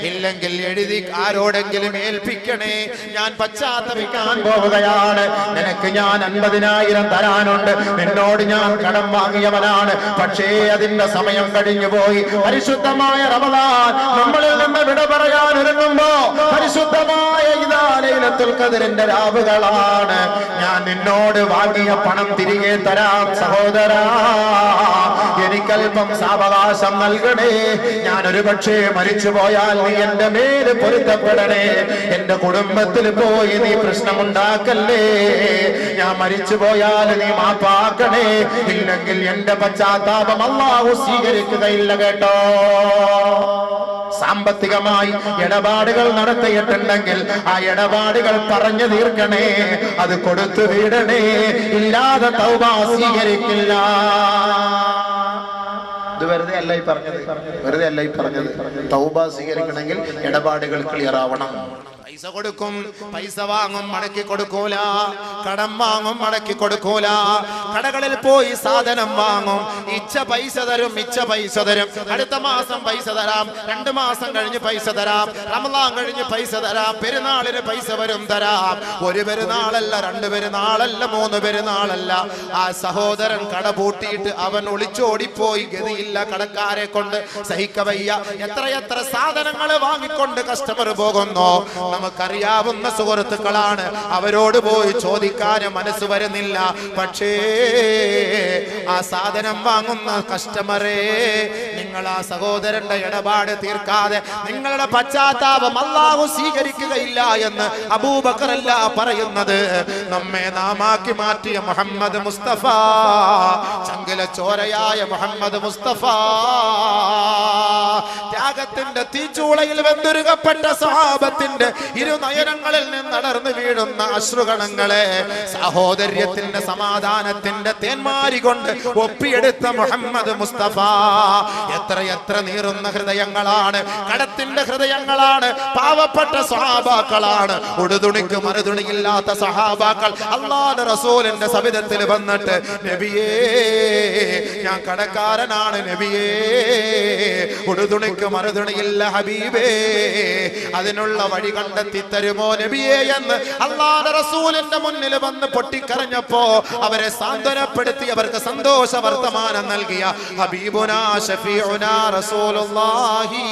ഇല്ലെങ്കിൽ എഴുതി ആരോടെങ്കിലും ഏൽപ്പിക്കണേ. ഞാൻ പശ്ചാത്തപിക്കാൻ പോവുകയാണ്, നിനക്ക് ഞാൻ 50,000 തരാനുണ്ട്, നിന്നോട് ഞാൻ കടം വാങ്ങിയവനാണ്, പക്ഷേ അതിന്റെ സമയം കഴിഞ്ഞു പോയി. പരിശുദ്ധമായ റമദാൻ നമ്മളിൽ നിന്ന് വിട പറയാൻ ഒരുങ്ങുമ്പോ പരിശുദ്ധ പരിശുദ്ധമായ ഇദാ ലൈലത്തുൽ ഖദ്റിന്റെ രാവുകളാണ്. ഞാൻ നിന്നോട് വാങ്ങിയ പണം തിരികെ തരാം സഹോദരാ, എനിക്കല്പം സാവകാശം നൽകണേ. ഞാൻ ഒരു പക്ഷേ മരിച്ചു പോയാൽ നീ എന്റെ മേല് പൊരുത്തപ്പെടണേ. എന്റെ കുടുംബത്തിൽ പോയി നീ പ്രശ്നമുണ്ടാക്കല്ലേ. ഞാൻ മരിച്ചു പോയാൽ നീ മാപ്പാക്കണേ. ഇല്ലെങ്കിൽ എന്റെ പശ്ചാത്താപം അല്ലാഹു സ്വീകരിക്കുകയില്ല കേട്ടോ. സാമ്പത്തികമായി ഇടപാടുകൾ നടത്തിയിട്ടുണ്ടെങ്കിൽ ആ ഇടപാടുകൾ പറഞ്ഞു തീർക്കണേ, അത് കൊടുത്തു വിടണേ. ഇല്ലാതെ തൗബ സ്വീകരിക്കില്ല. ഇത് വെറുതെ അല്ല ഈ പറഞ്ഞത്, വെറുതെ അല്ല ഈ പറഞ്ഞത്. തൗബ സ്വീകരിക്കണമെങ്കിൽ ഇടപാടുകൾ ക്ലിയർ ആവണം. പൈസ കൊടുക്കും, പൈസ വാങ്ങും, മടക്കി കൊടുക്കൂല. കടം വാങ്ങും, മടക്കി കൊടുക്കൂല. കടകളിൽ പോയി സാധനം വാങ്ങും, ഇച്ച പൈസ തരും, ഇച്ച പൈസ തരും. അടുത്ത മാസം പൈസ തരാം, 2 മാസം കഴിഞ്ഞ് പൈസ തരാം, റമളാൻ കഴിഞ്ഞ് പൈസ തരാം, പെരുന്നാളിന് പൈസ വരും തരാം. ഒരു പെരുന്നാളല്ല, 2 പെരുന്നാളല്ല, 3 പെരുന്നാളല്ല. ആ സഹോദരൻ കട പൂട്ടിയിട്ട് അവൻ ഒളിച്ചോടിപ്പോയി. ഗതിയില്ല, കടക്കാരെ കൊണ്ട് സഹിക്കവയ്യ. എത്രയെത്ര സാധനങ്ങൾ വാങ്ങിക്കൊണ്ട് കസ്റ്റമർ പോകുന്നു. നമുക്കറിയാവുന്ന സുഹൃത്തുക്കളാണ്, അവരോട് പോയി ചോദിക്കാൻ മനസ്സ് വരുന്നില്ല. പക്ഷേ ആ സാധനം വാങ്ങുന്ന കസ്റ്റമറെ, നിങ്ങൾ ആ സഹോദരന്റെ ഇടപാട് തീർക്കാതെ നിങ്ങളുടെ പശ്ചാത്താപം അല്ലാഹു സ്വീകരിക്കുകയില്ല എന്ന് അബൂബക്കർ അല്ല പറയുന്നത്. നമ്മെ നാമാക്കി മാറ്റിയ മുഹമ്മദ് മുസ്തഫ, ചങ്കില ചോരയായ മുഹമ്മദ് മുസ്തഫ, ത്യാഗത്തിന്റെ തീച്ചൂളയിൽ വെന്തുരുകപ്പെട്ട സഹാബത്തിന്റെ ഇരുനയനങ്ങളിൽ നിന്നടർന്നു വീഴുന്ന അശ്രുകണങ്ങളെ സഹോദര്യത്തിന്റെ സമാധാനത്തിന്റെ തേന്മാരി കൊണ്ട് ഒപ്പിയെടുത്ത മുഹമ്മദ് മുസ്തഫ. എത്ര നീറുന്ന ഹൃദയങ്ങളാണ്, കടത്തിന്റെ ഹൃദയങ്ങളാണ്, പാവപ്പെട്ട സഹാബാക്കളാണ്, ഉടുതുണിക്ക് മറുതുണിയില്ലാത്ത സഹാബാക്കൾ അല്ലാഹുവിന്റെ റസൂലിന്റെ സവിധത്തിൽ വന്നിട്ട്, നബിയേ ഞാൻ കടക്കാരനാണ് നബിയേ, ഉടുതുണിക്ക് മറുതുണിയില്ല ഹബീബേ, അതിനുള്ള വഴി കണ്ടെത്തി തരുമോ നബിയേ എന്ന് അല്ലാഹുവിന്റെ റസൂലിന്റെ മുന്നിൽ വന്ന് പൊട്ടിക്കരഞ്ഞപ്പോ അവരെ സാന്ത്വനപ്പെടുത്തി അവർക്ക് സന്തോഷ വർത്തമാനം നൽകിയ ഹബീബുനാ ശഫീഉനാ റസൂലുള്ളാഹി.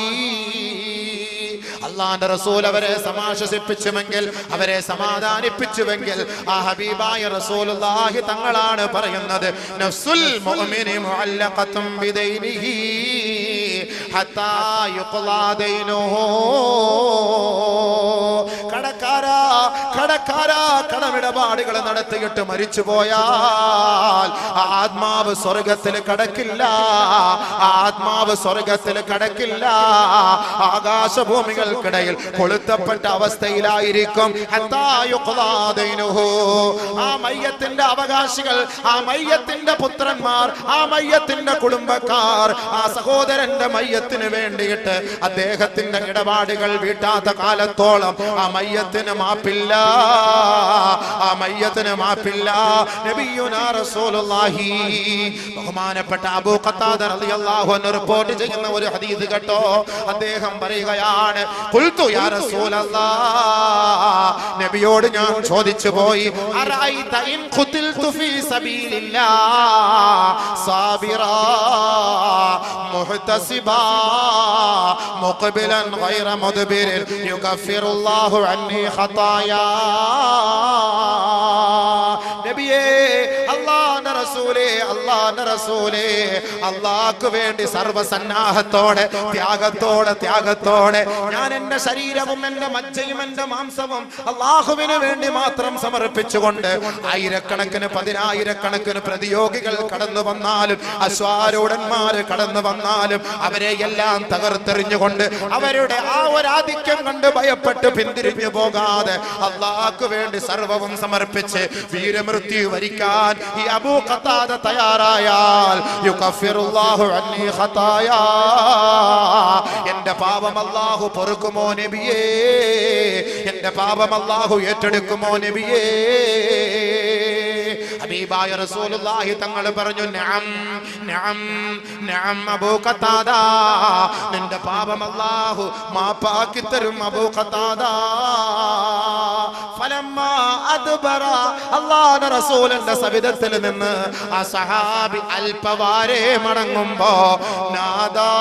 അല്ലാഹുവിന്റെ റസൂൽ അവരെ സമാശ്വസിപ്പിച്ചുവെങ്കിൽ, അവരെ സമാധാനിപ്പിച്ചുവെങ്കിൽ ആ ഹബീബായ റസൂലുള്ളാഹി തങ്ങളാണ് പറയുന്നത്, നഫ്സുൽ മുഅ്മിനി മുഅല്ലഖത്തും ബിദൈനിഹി ഹത്താ യുഖ്ലാ ദൈനുഹു. കടക്കാരാ കടമിടപാടുകൾ നടത്തിയിട്ട് മരിച്ചു പോയാൽ ആത്മാവ് സ്വർഗത്തിൽ കടക്കില്ല, ആത്മാവ് സ്വർഗത്തിൽ കടക്കില്ല. ആകാശഭൂമികൾക്കിടയിൽ കൊളുത്തപ്പെട്ട അവസ്ഥയിലായിരിക്കും. ആ മയ്യത്തിന്റെ അവകാശികൾ, ആ മയ്യത്തിന്റെ പുത്രന്മാർ, ആ മയ്യത്തിന്റെ കുടുംബക്കാർ ആ സഹോദരന്റെ മയ്യത്തിന് വേണ്ടിയിട്ട് അദ്ദേഹത്തിന്റെ ഇടപാടുകൾ വീട്ടാത്ത കാലത്തോളം ആ മയ്യത്തിന് മാപ്പില്ല, ആ മയ്യത്തിന് മാപ്പില്ല. നബിയുനാ റസൂലുള്ളാഹി ബഹുമാനപ്പെട്ട അബൂ ഖത്താദ റളിയല്ലാഹു അൻഹു റിപ്പോർട്ട് ചെയ്യുന്ന ഒരു ഹദീസ് കേട്ടോ. അദ്ദേഹം പറയുകയാണ്, ഖുൽതു യാ റസൂലല്ലാഹ്, നബിയോട് ഞാൻ ചോദിച്ചു പോയി, അറഅയ്ത ഇൻ ഖുതിൽതു ഫീ സബീലില്ലാഹ് സാബിറാ മുഹ്തസിബാ മുഖ്ബിലൻ ഗൈറ മുദ്ബിരിൻ യുകഫിറുല്ലാഹു അന്നി ഖതായാ. നബിയേ, അല്ലാഹുവിന്റെ റസൂലേ, അല്ലാഹുവിന്റെ റസൂലേ, അല്ലാഹുവിന് വേണ്ടി സർവ്വസന്നാഹത്തോടെ ത്യാഗത്തോടെ ഞാൻ എന്റെ ശരീരവും എന്റെ മജ്ജയും എന്റെ മാംസവും അല്ലാഹുവിന് വേണ്ടി മാത്രം സമർപ്പിച്ചുകൊണ്ട് ആയിരക്കണക്കിന് 10,000-കണക്കിന് പ്രതിയോഗികൾ കടന്നു വന്നാലും അശ്വാരൂഢന്മാര് കടന്നു വന്നാലും അവരെ എല്ലാം തകർത്തെറിഞ്ഞുകൊണ്ട് അവരുടെ ആ ഒരു ആധിക്യം കണ്ട് ഭയപ്പെട്ട് പിന്തിരിഞ്ഞു പോകാതെ അല്ലാഹുവിന് വേണ്ടി സർവവും സമർപ്പിച്ച് വീരമൃത്യു വരിക്കാൻ ഈ അബൂ ഖത്താദ തയ്യാറായാൽ യുകഫിറുല്ലാഹു അന്നി ഖതായാ, എന്റെ പാപം അല്ലാഹു പൊറുക്കുമോ നബിയേ, എന്റെ പാപം അല്ലാഹു ഏറ്റെടുക്കുമോ നബിയേ. ഹബീബായ റസൂലുള്ളാഹി തങ്ങൾ പറഞ്ഞു, നഅം നഅം നഅം അബൂ ഖത്താദ, നിന്റെ പാപം അല്ലാഹു മാപ്പാക്കി തരും അബൂ ഖത്താദ. ഫലമ്മാ അദ്ബറ അല്ലാഹുവിന്റെ റസൂലിന്റെ സവിധത്തിൽ നിന്ന് ആ സഹാബി അൽപവാരെ മടങ്ങുമ്പോ നാദാ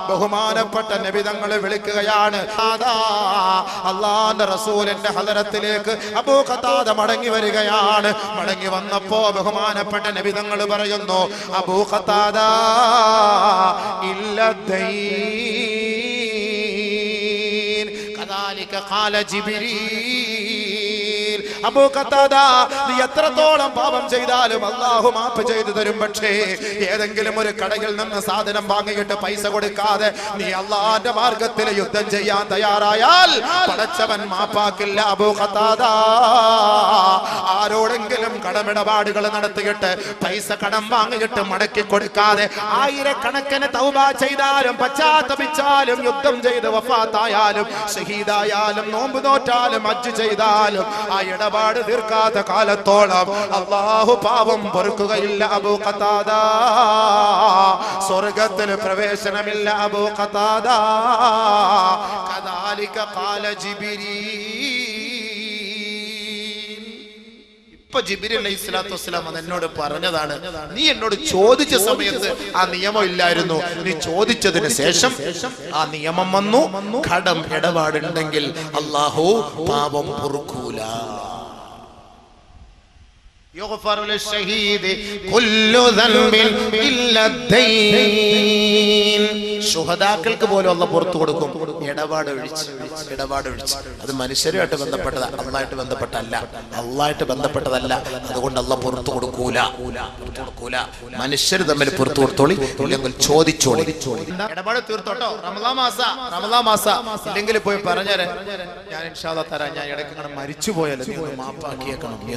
ബഹുമാനപ്പെട്ട നബി തങ്ങളെ വിളിക്കുകയാണ്. അല്ലാഹുവിന്റെ റസൂലിന്റെ ഹദറത്തിലേക്ക് അബൂ ഖതാദ മടങ്ങി വരികയാണ്. മടങ്ങി വന്നപ്പോ ബഹുമാനപ്പെട്ട നബി തങ്ങൾ പറയുന്നു, അബൂ ഖതാദ ഇല്ലദൈൻ കദാലിക ഖാല ജിബ്രീൽ. അബൂ ഖതാദ, നീ എത്രത്തോളം പാപം ചെയ്താലും അല്ലാഹു മാപ്പ് ചെയ്തു തരും. പക്ഷേ ഏതെങ്കിലും ഒരു കടയിൽ നിന്ന് സാധനം വാങ്ങിയിട്ട് പൈസ കൊടുക്കാതെ നീ അല്ലാഹുവിന്റെ മാർഗത്തിൽ യുദ്ധം ചെയ്യാൻ തയ്യാറായാൽ പടച്ചവൻ മാപ്പാക്കില്ല. അബൂ ഖതാദ, ആരോടെങ്കിലും കടമിടപാടുകൾ നടത്തിയിട്ട് പൈസ കടം വാങ്ങിയിട്ട് മടക്കി കൊടുക്കാതെ ആയിരക്കണക്കിന് തൗബ ചെയ്താലും പശ്ചാത്തപിച്ചാലും യുദ്ധം ചെയ്ത് വഫാത്തായാലും ഷഹീദായാലും നോമ്പ് നോറ്റാലും ഹജ്ജ് ചെയ്താലും ആ ഇടപാട് തീർക്കാത്ത കാലത്തോളം അല്ലാഹു പാപം പൊറുക്കുകയില്ല. അബൂ ഖതാദ, സ്വർഗ്ഗത്തിൽ പ്രവേശനമില്ല. അബൂ ഖതാദ, കദാലിക ഖാല ജിബ്രീൽ. ഇപ്പൊ ജിബ്രീൽ അലൈഹിസ്സലാത്തു വസ്സലാം എന്നോട് പറഞ്ഞതാണ്, നീ എന്നോട് ചോദിച്ച സമയത്ത് ആ നിയമം ഇല്ലായിരുന്നു. നീ ചോദിച്ചതിന് ശേഷം ആ നിയമം വന്നു. കടം ഇടപാടുണ്ടെങ്കിൽ അല്ലാഹു പാപം പൊറുക്കൂല. يغفر للشهيد كل ذنب إلا الدين. ശുഹദാക്കൾക്ക് പോലും അല്ലാഹു പുറത്തു കൊടുക്കും ഇടപാട് ഒഴിച്ച്. അത് മനുഷ്യരുമായിട്ട് ബന്ധപ്പെട്ടതാ, അല്ലാഹുമായിട്ട് ബന്ധപ്പെട്ടല്ല. അല്ലാഹുമായിട്ട് ബന്ധപ്പെട്ടതല്ല, അതുകൊണ്ട് അല്ലാഹു പുറത്തു കൊടുക്കൂല. മനുഷ്യർ തമ്മിൽ പുറത്തു കൊടുത്തോളി, ഇല്ലെങ്കിൽ ചോദിച്ചോളി. ഇടപാട് തീർത്തോട്ടോ. റമളാൻ മാസ ഇല്ലെങ്കിൽ പോയി പറഞ്ഞേരെ, ഞാൻ ഇൻഷാ അല്ലാഹ് തരാം. ഞാൻ ഇടയ്ക്ക് ഇങ്ങനെ മരിച്ചു പോയാലും നീ ഒന്ന് മാപ്പാക്കിയേക്കണം, നീ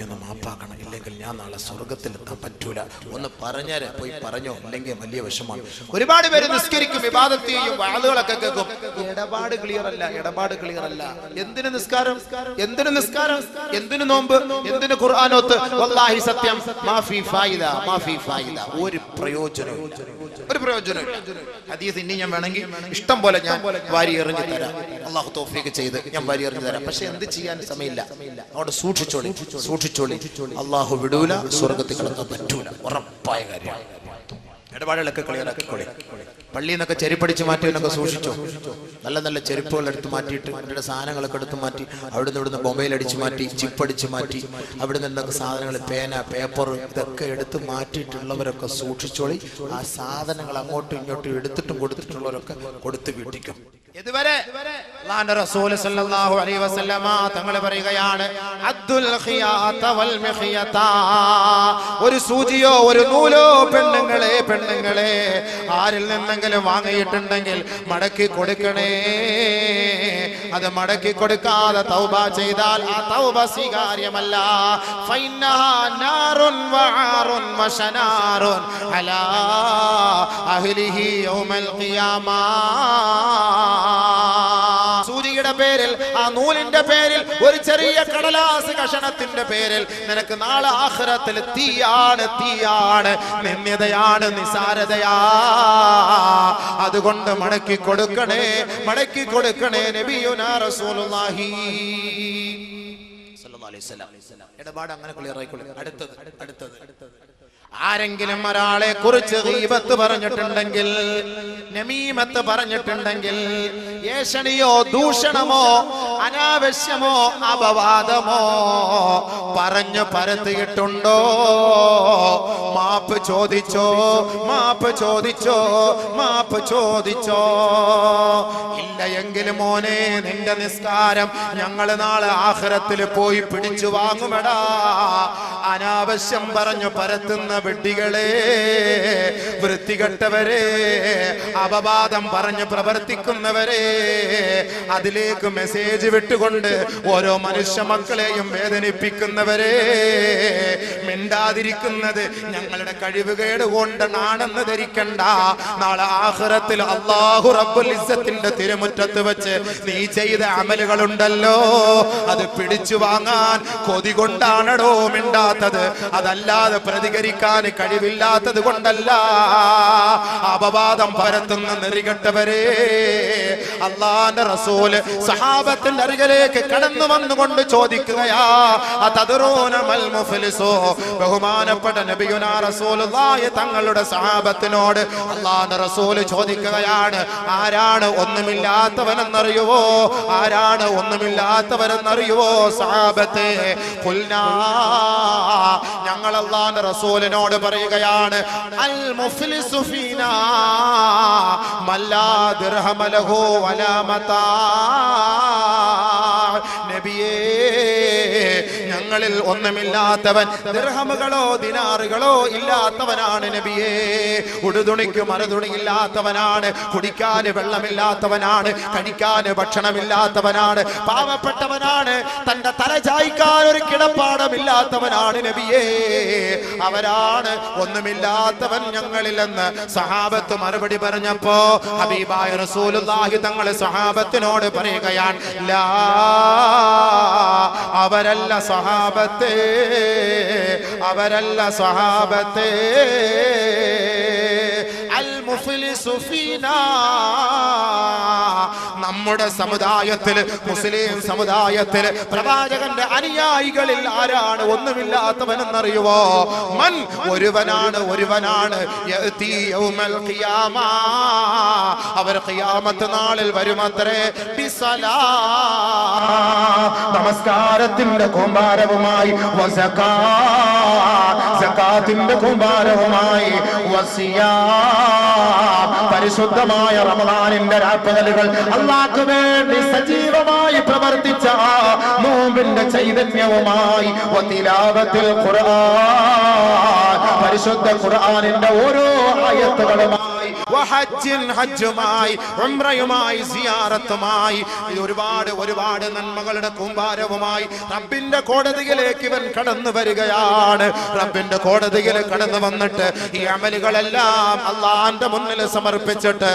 ഒന്ന് മാപ്പാക്കണം, ഇല്ലെങ്കിൽ ഞാൻ നാളെ സ്വർഗത്തിൽ എത്താൻ പറ്റൂല. ഒന്ന് പറഞ്ഞേരെ, പോയി പറഞ്ഞോ, ഇല്ലെങ്കിൽ വലിയ വിഷമാണ്. ഒരുപാട് പേര് നിസ്കരിക്കും, ഇബാദത്ത് ചെയ്യും, വാളുകളൊക്കെ കേൾക്കും. ഇടപാട് ക്ലിയർ അല്ല. എന്തിനു നിസ്കാരം, എന്തിനു നോമ്പ്, എന്തിനു ഖുർആനോത്ത്? വല്ലാഹി സത്യം, മാഫി ഫായിദ. ഒരു പ്രയോജനമില്ല. ഹദീസ് ഇനി ഞാൻ വേണമെങ്കിൽ ഇഷ്ടം പോലെ ഞാൻ വാരി എറിഞ്ഞു തരാം. അല്ലാഹു തൗഫീഖ് ചെയ്ത് ഞാൻ വാരി എറിഞ്ഞു തരാം. പക്ഷെ എന്ത് ചെയ്യാൻ സമയമില്ല. അവിടെ സൂക്ഷിച്ചോളി. അല്ലാഹു വിടൂല, സ്വർഗത്തിൽ കിടക്കാൻ പറ്റൂല. ഉറപ്പായ കാര്യമാണ്. ഇടപാടുകളൊക്കെ ക്ലിയർ ആക്കിക്കോളി. പള്ളിയിൽ നിന്നൊക്കെ ചെരുപ്പടിച്ച് മാറ്റിയവനൊക്കെ സൂക്ഷിച്ചോ. നല്ല ചെരുപ്പുകൾ എടുത്ത് മാറ്റിയിട്ട് അവരുടെ സാധനങ്ങളൊക്കെ എടുത്ത് മാറ്റി, ഇവിടുന്ന് മൊബൈൽ അടിച്ച് മാറ്റി, ചിപ്പ് അടിച്ച് മാറ്റി, അവിടെ നിന്നൊക്കെ സാധനങ്ങൾ, പേന, പേപ്പർ ഇതൊക്കെ എടുത്ത് മാറ്റിയിട്ടുള്ളവരൊക്കെ സൂക്ഷിച്ചോളി. ആ സാധനങ്ങൾ അങ്ങോട്ടും ഇങ്ങോട്ടും എടുത്തിട്ടും കൊടുത്തിട്ടുള്ളവരൊക്കെ കൊടുത്ത് വീട്ടിക്കും. ഇതുവരെ അല്ലാഹുവിന്റെ റസൂൽ സല്ലല്ലാഹു അലൈഹി വസല്ലമ തങ്ങൾ പറയുകയാണ്, അദ്ദുൽ ഖിയാത വൽ മിഖിയത. ഒരു സൂചിയോ ഒരു നൂലോ പെണ്ണുങ്ങളെ ആരിൽ നിന്നെങ്കിലും വാങ്ങിയിട്ടുണ്ടെങ്കിൽ മടക്കി കൊടുക്കണേ. അത് മടക്കി കൊടുക്കാതെ തൗബ ചെയ്താൽ ആ തൗബ സ്വീകാര്യമല്ല. ഫൈനഹാ നാറുൻ വആറുൻ വശനാറുൻ അലാ അഹ്ലിഹി യൗമൽ ഖിയാമ. സൂചിയുടെ പേരിൽ, ആ നൂലിന്റെ പേരിൽ, ഒരു ചെറിയ കടലാസ് കഷണത്തിന്റെ പേരിൽ നിനക്ക് നാളെ ആഖിറത്തിൽ തീയാണ്, നിന്ദ്യതയാണ്, നിസാരതയാ. അതുകൊണ്ട് മടക്കി കൊടുക്കണേ. നബിയുനാ റസൂലുള്ളാഹി സ്വല്ലല്ലാഹു അലൈഹി വസല്ലം. ഇടപാട് അങ്ങനെ ക്ലിയർ ആയിക്കൊള്ളു. അടുത്തത് ആരെങ്കിലും ഒരാളെ കുറിച്ച് ഗീബത്ത് പറഞ്ഞിട്ടുണ്ടെങ്കിൽ, നമീമത്ത് പറഞ്ഞിട്ടുണ്ടെങ്കിൽ, ഏഷണിയോ ദൂഷണമോ അനാവശ്യമോ അപവാദമോ പറഞ്ഞു പരത്തിയിട്ടുണ്ടോ, മാപ്പ് ചോദിച്ചോ. ഇല്ല എങ്കിൽ മോനെ, നിന്റെ നിസ്കാരം ഞങ്ങൾ നാളെ ആഖിറത്തിൽ പോയി പിടിച്ചു വാങ്ങുമെടാ. അനാവശ്യം പറഞ്ഞു പരത്തുന്ന വിഡ്ഢികളെ, വൃത്തികെട്ടവരെ, അപവാദം പറഞ്ഞു പ്രവർത്തിക്കുന്നവരെ, അതിലേക്ക് മെസ്സേജ് വിട്ടുകൊണ്ട് ഓരോ മനുഷ്യ മക്കളെയും വേദനിപ്പിക്കുന്നവരെ, മിണ്ടാതിരിക്കുന്നത് ഞങ്ങളുടെ കഴിവുകേട് കൊണ്ടാണെന്ന് ധരിക്കണ്ട. നാളെ ആഖിറത്തിൽ അല്ലാഹു റബ്ബുൽ ഇസ്സത്തിന്റെ തിരുമുറ്റത്ത് വെച്ച് നീ ചെയ്ത അമലുകളുണ്ടല്ലോ, അത് പിടിച്ചു വാങ്ങാൻ കൊതി കൊണ്ടാണടോ മിണ്ടാത്തത്. അതല്ലാതെ പ്രതികരിക്കാൻ പകലിക്കാൻ കഴിവില്ലാത്തത് കൊണ്ടല്ല. അപവാദം പരത്തുന്ന നെറികെട്ടവരെ, അല്ലാഹുവിന്റെ റസൂല് സഹാബത്തിന്റെ അരികിലേക്ക് കടന്നു വന്നുകൊണ്ട് ചോദിക്കുകയാ, അതദ്റൂന മൽ മുഫ്ലിസു. ബഹുമാനപ്പെട്ട നബിയുനാ റസൂലുള്ളാഹി തങ്ങളുടെ സഹാബത്തിനോട് അല്ലാഹുവിന്റെ റസൂല് ചോദിക്കുകയാണ്, ആരാണ് ഒന്നുമില്ലാത്തവനെന്നറിയുവോ? ആരാണ് ഒന്നുമില്ലാത്തവനെന്നറിയുവോ സഹാബത്തെ? ഖുൽനാ, ഞങ്ങൾ അല്ലാഹുവിന്റെ റസൂലിനോട് പറയുകയാണ്, അൽ മുഫ്ലിസു ഫീനാ മല്ലാ ദിർഹമ ലഹു വലാ മതാ. നബിയേ, ഞങ്ങളിൽ ഒന്നുമില്ലാത്തവൻ ദിർഹമുകളോ ദിനാറുകളോ ഇല്ലാത്തവനാണ് നബിയേ. ഉടുതുണിക്ക് മറുതുണിയില്ലാത്തവനാണ്, കുടിക്കാൻ വെള്ളമില്ലാത്തവനാണ്, കഴിക്കാൻ ഭക്ഷണമില്ലാത്തവനാണ്, പാവപ്പെട്ടവനാണ്, തന്റെ തല ചായ്ക്കാൻ ഒരു കിടപ്പാടമില്ലാത്തവനാണ് നബിയേ. അവരാണ് ഒന്നുമില്ലാത്തവൻ ഞങ്ങളിലെന്ന് സഹാബത്ത് മറുപടി പറഞ്ഞപ്പോ ഹബീബായ റസൂലുള്ളാഹി തങ്ങൾ സഹാബത്തിനോട് പറയുകയാണ്, ലാ, അവരല്ല സഹാബത്തെ, അവരല്ല സഹാബത്തെ. അൽ മുഫ്ലിസു ഫീനാ, നമ്മുടെ സമുദായത്തിൽ, മുസ്ലിം സമുദായത്തിൽ പ്രവാചകന്റെ അനുയായികളിൽ ആരാണ് ഒന്നുമില്ലാത്തവനെന്നറിയുവോ? മൻ, ഒരുവനാണ്, ഒരുവനാണ്. യഅതി യൗമൽ ഖിയാമ, അവർ ഖിയാമത്ത് നാളിൽ വരുമത്രേ. ബിസലാ, നമസ്കാരത്തിന്റെ കൂമ്പാരവുമായി, വസകാ, സകാത്തിന്റെ കൂമ്പാരവുമായി, വസിയാ, പരിശുദ്ധമായ റമദാനിന്റെ രാപ്പകലുകൾ അല്ലാഹുവിന് വേണ്ടി സജീവമായി പ്രവർത്തിച്ച നോമ്പിന്റെ ചൈതന്യവുമായി, വതിലാവത്തുൽ ഖുർആൻ, പരിശുദ്ധ ഖുർആനിന്റെ ഓരോ ആയത്തുകളുമായി, വഹജ്ജിൻ, ഹജ്ജുമായി, ഉംറയുമായി, സിയാറത്തുമായി, ഒരുപാട് ഒരുപാട് നന്മകളുടെ കൂമ്പാരവുമായി റബ്ബിന്റെ കോടതിയിലേക്ക് ഇവൻ കടന്നു വരികയാണ്. റബ്ബിന്റെ കോടതിയിൽ കടന്നു വന്നിട്ട് ഈ അമലുകളെല്ലാം അല്ലാഹുവിന്റെ മുന്നിൽ സമർപ്പിച്ചിട്ട്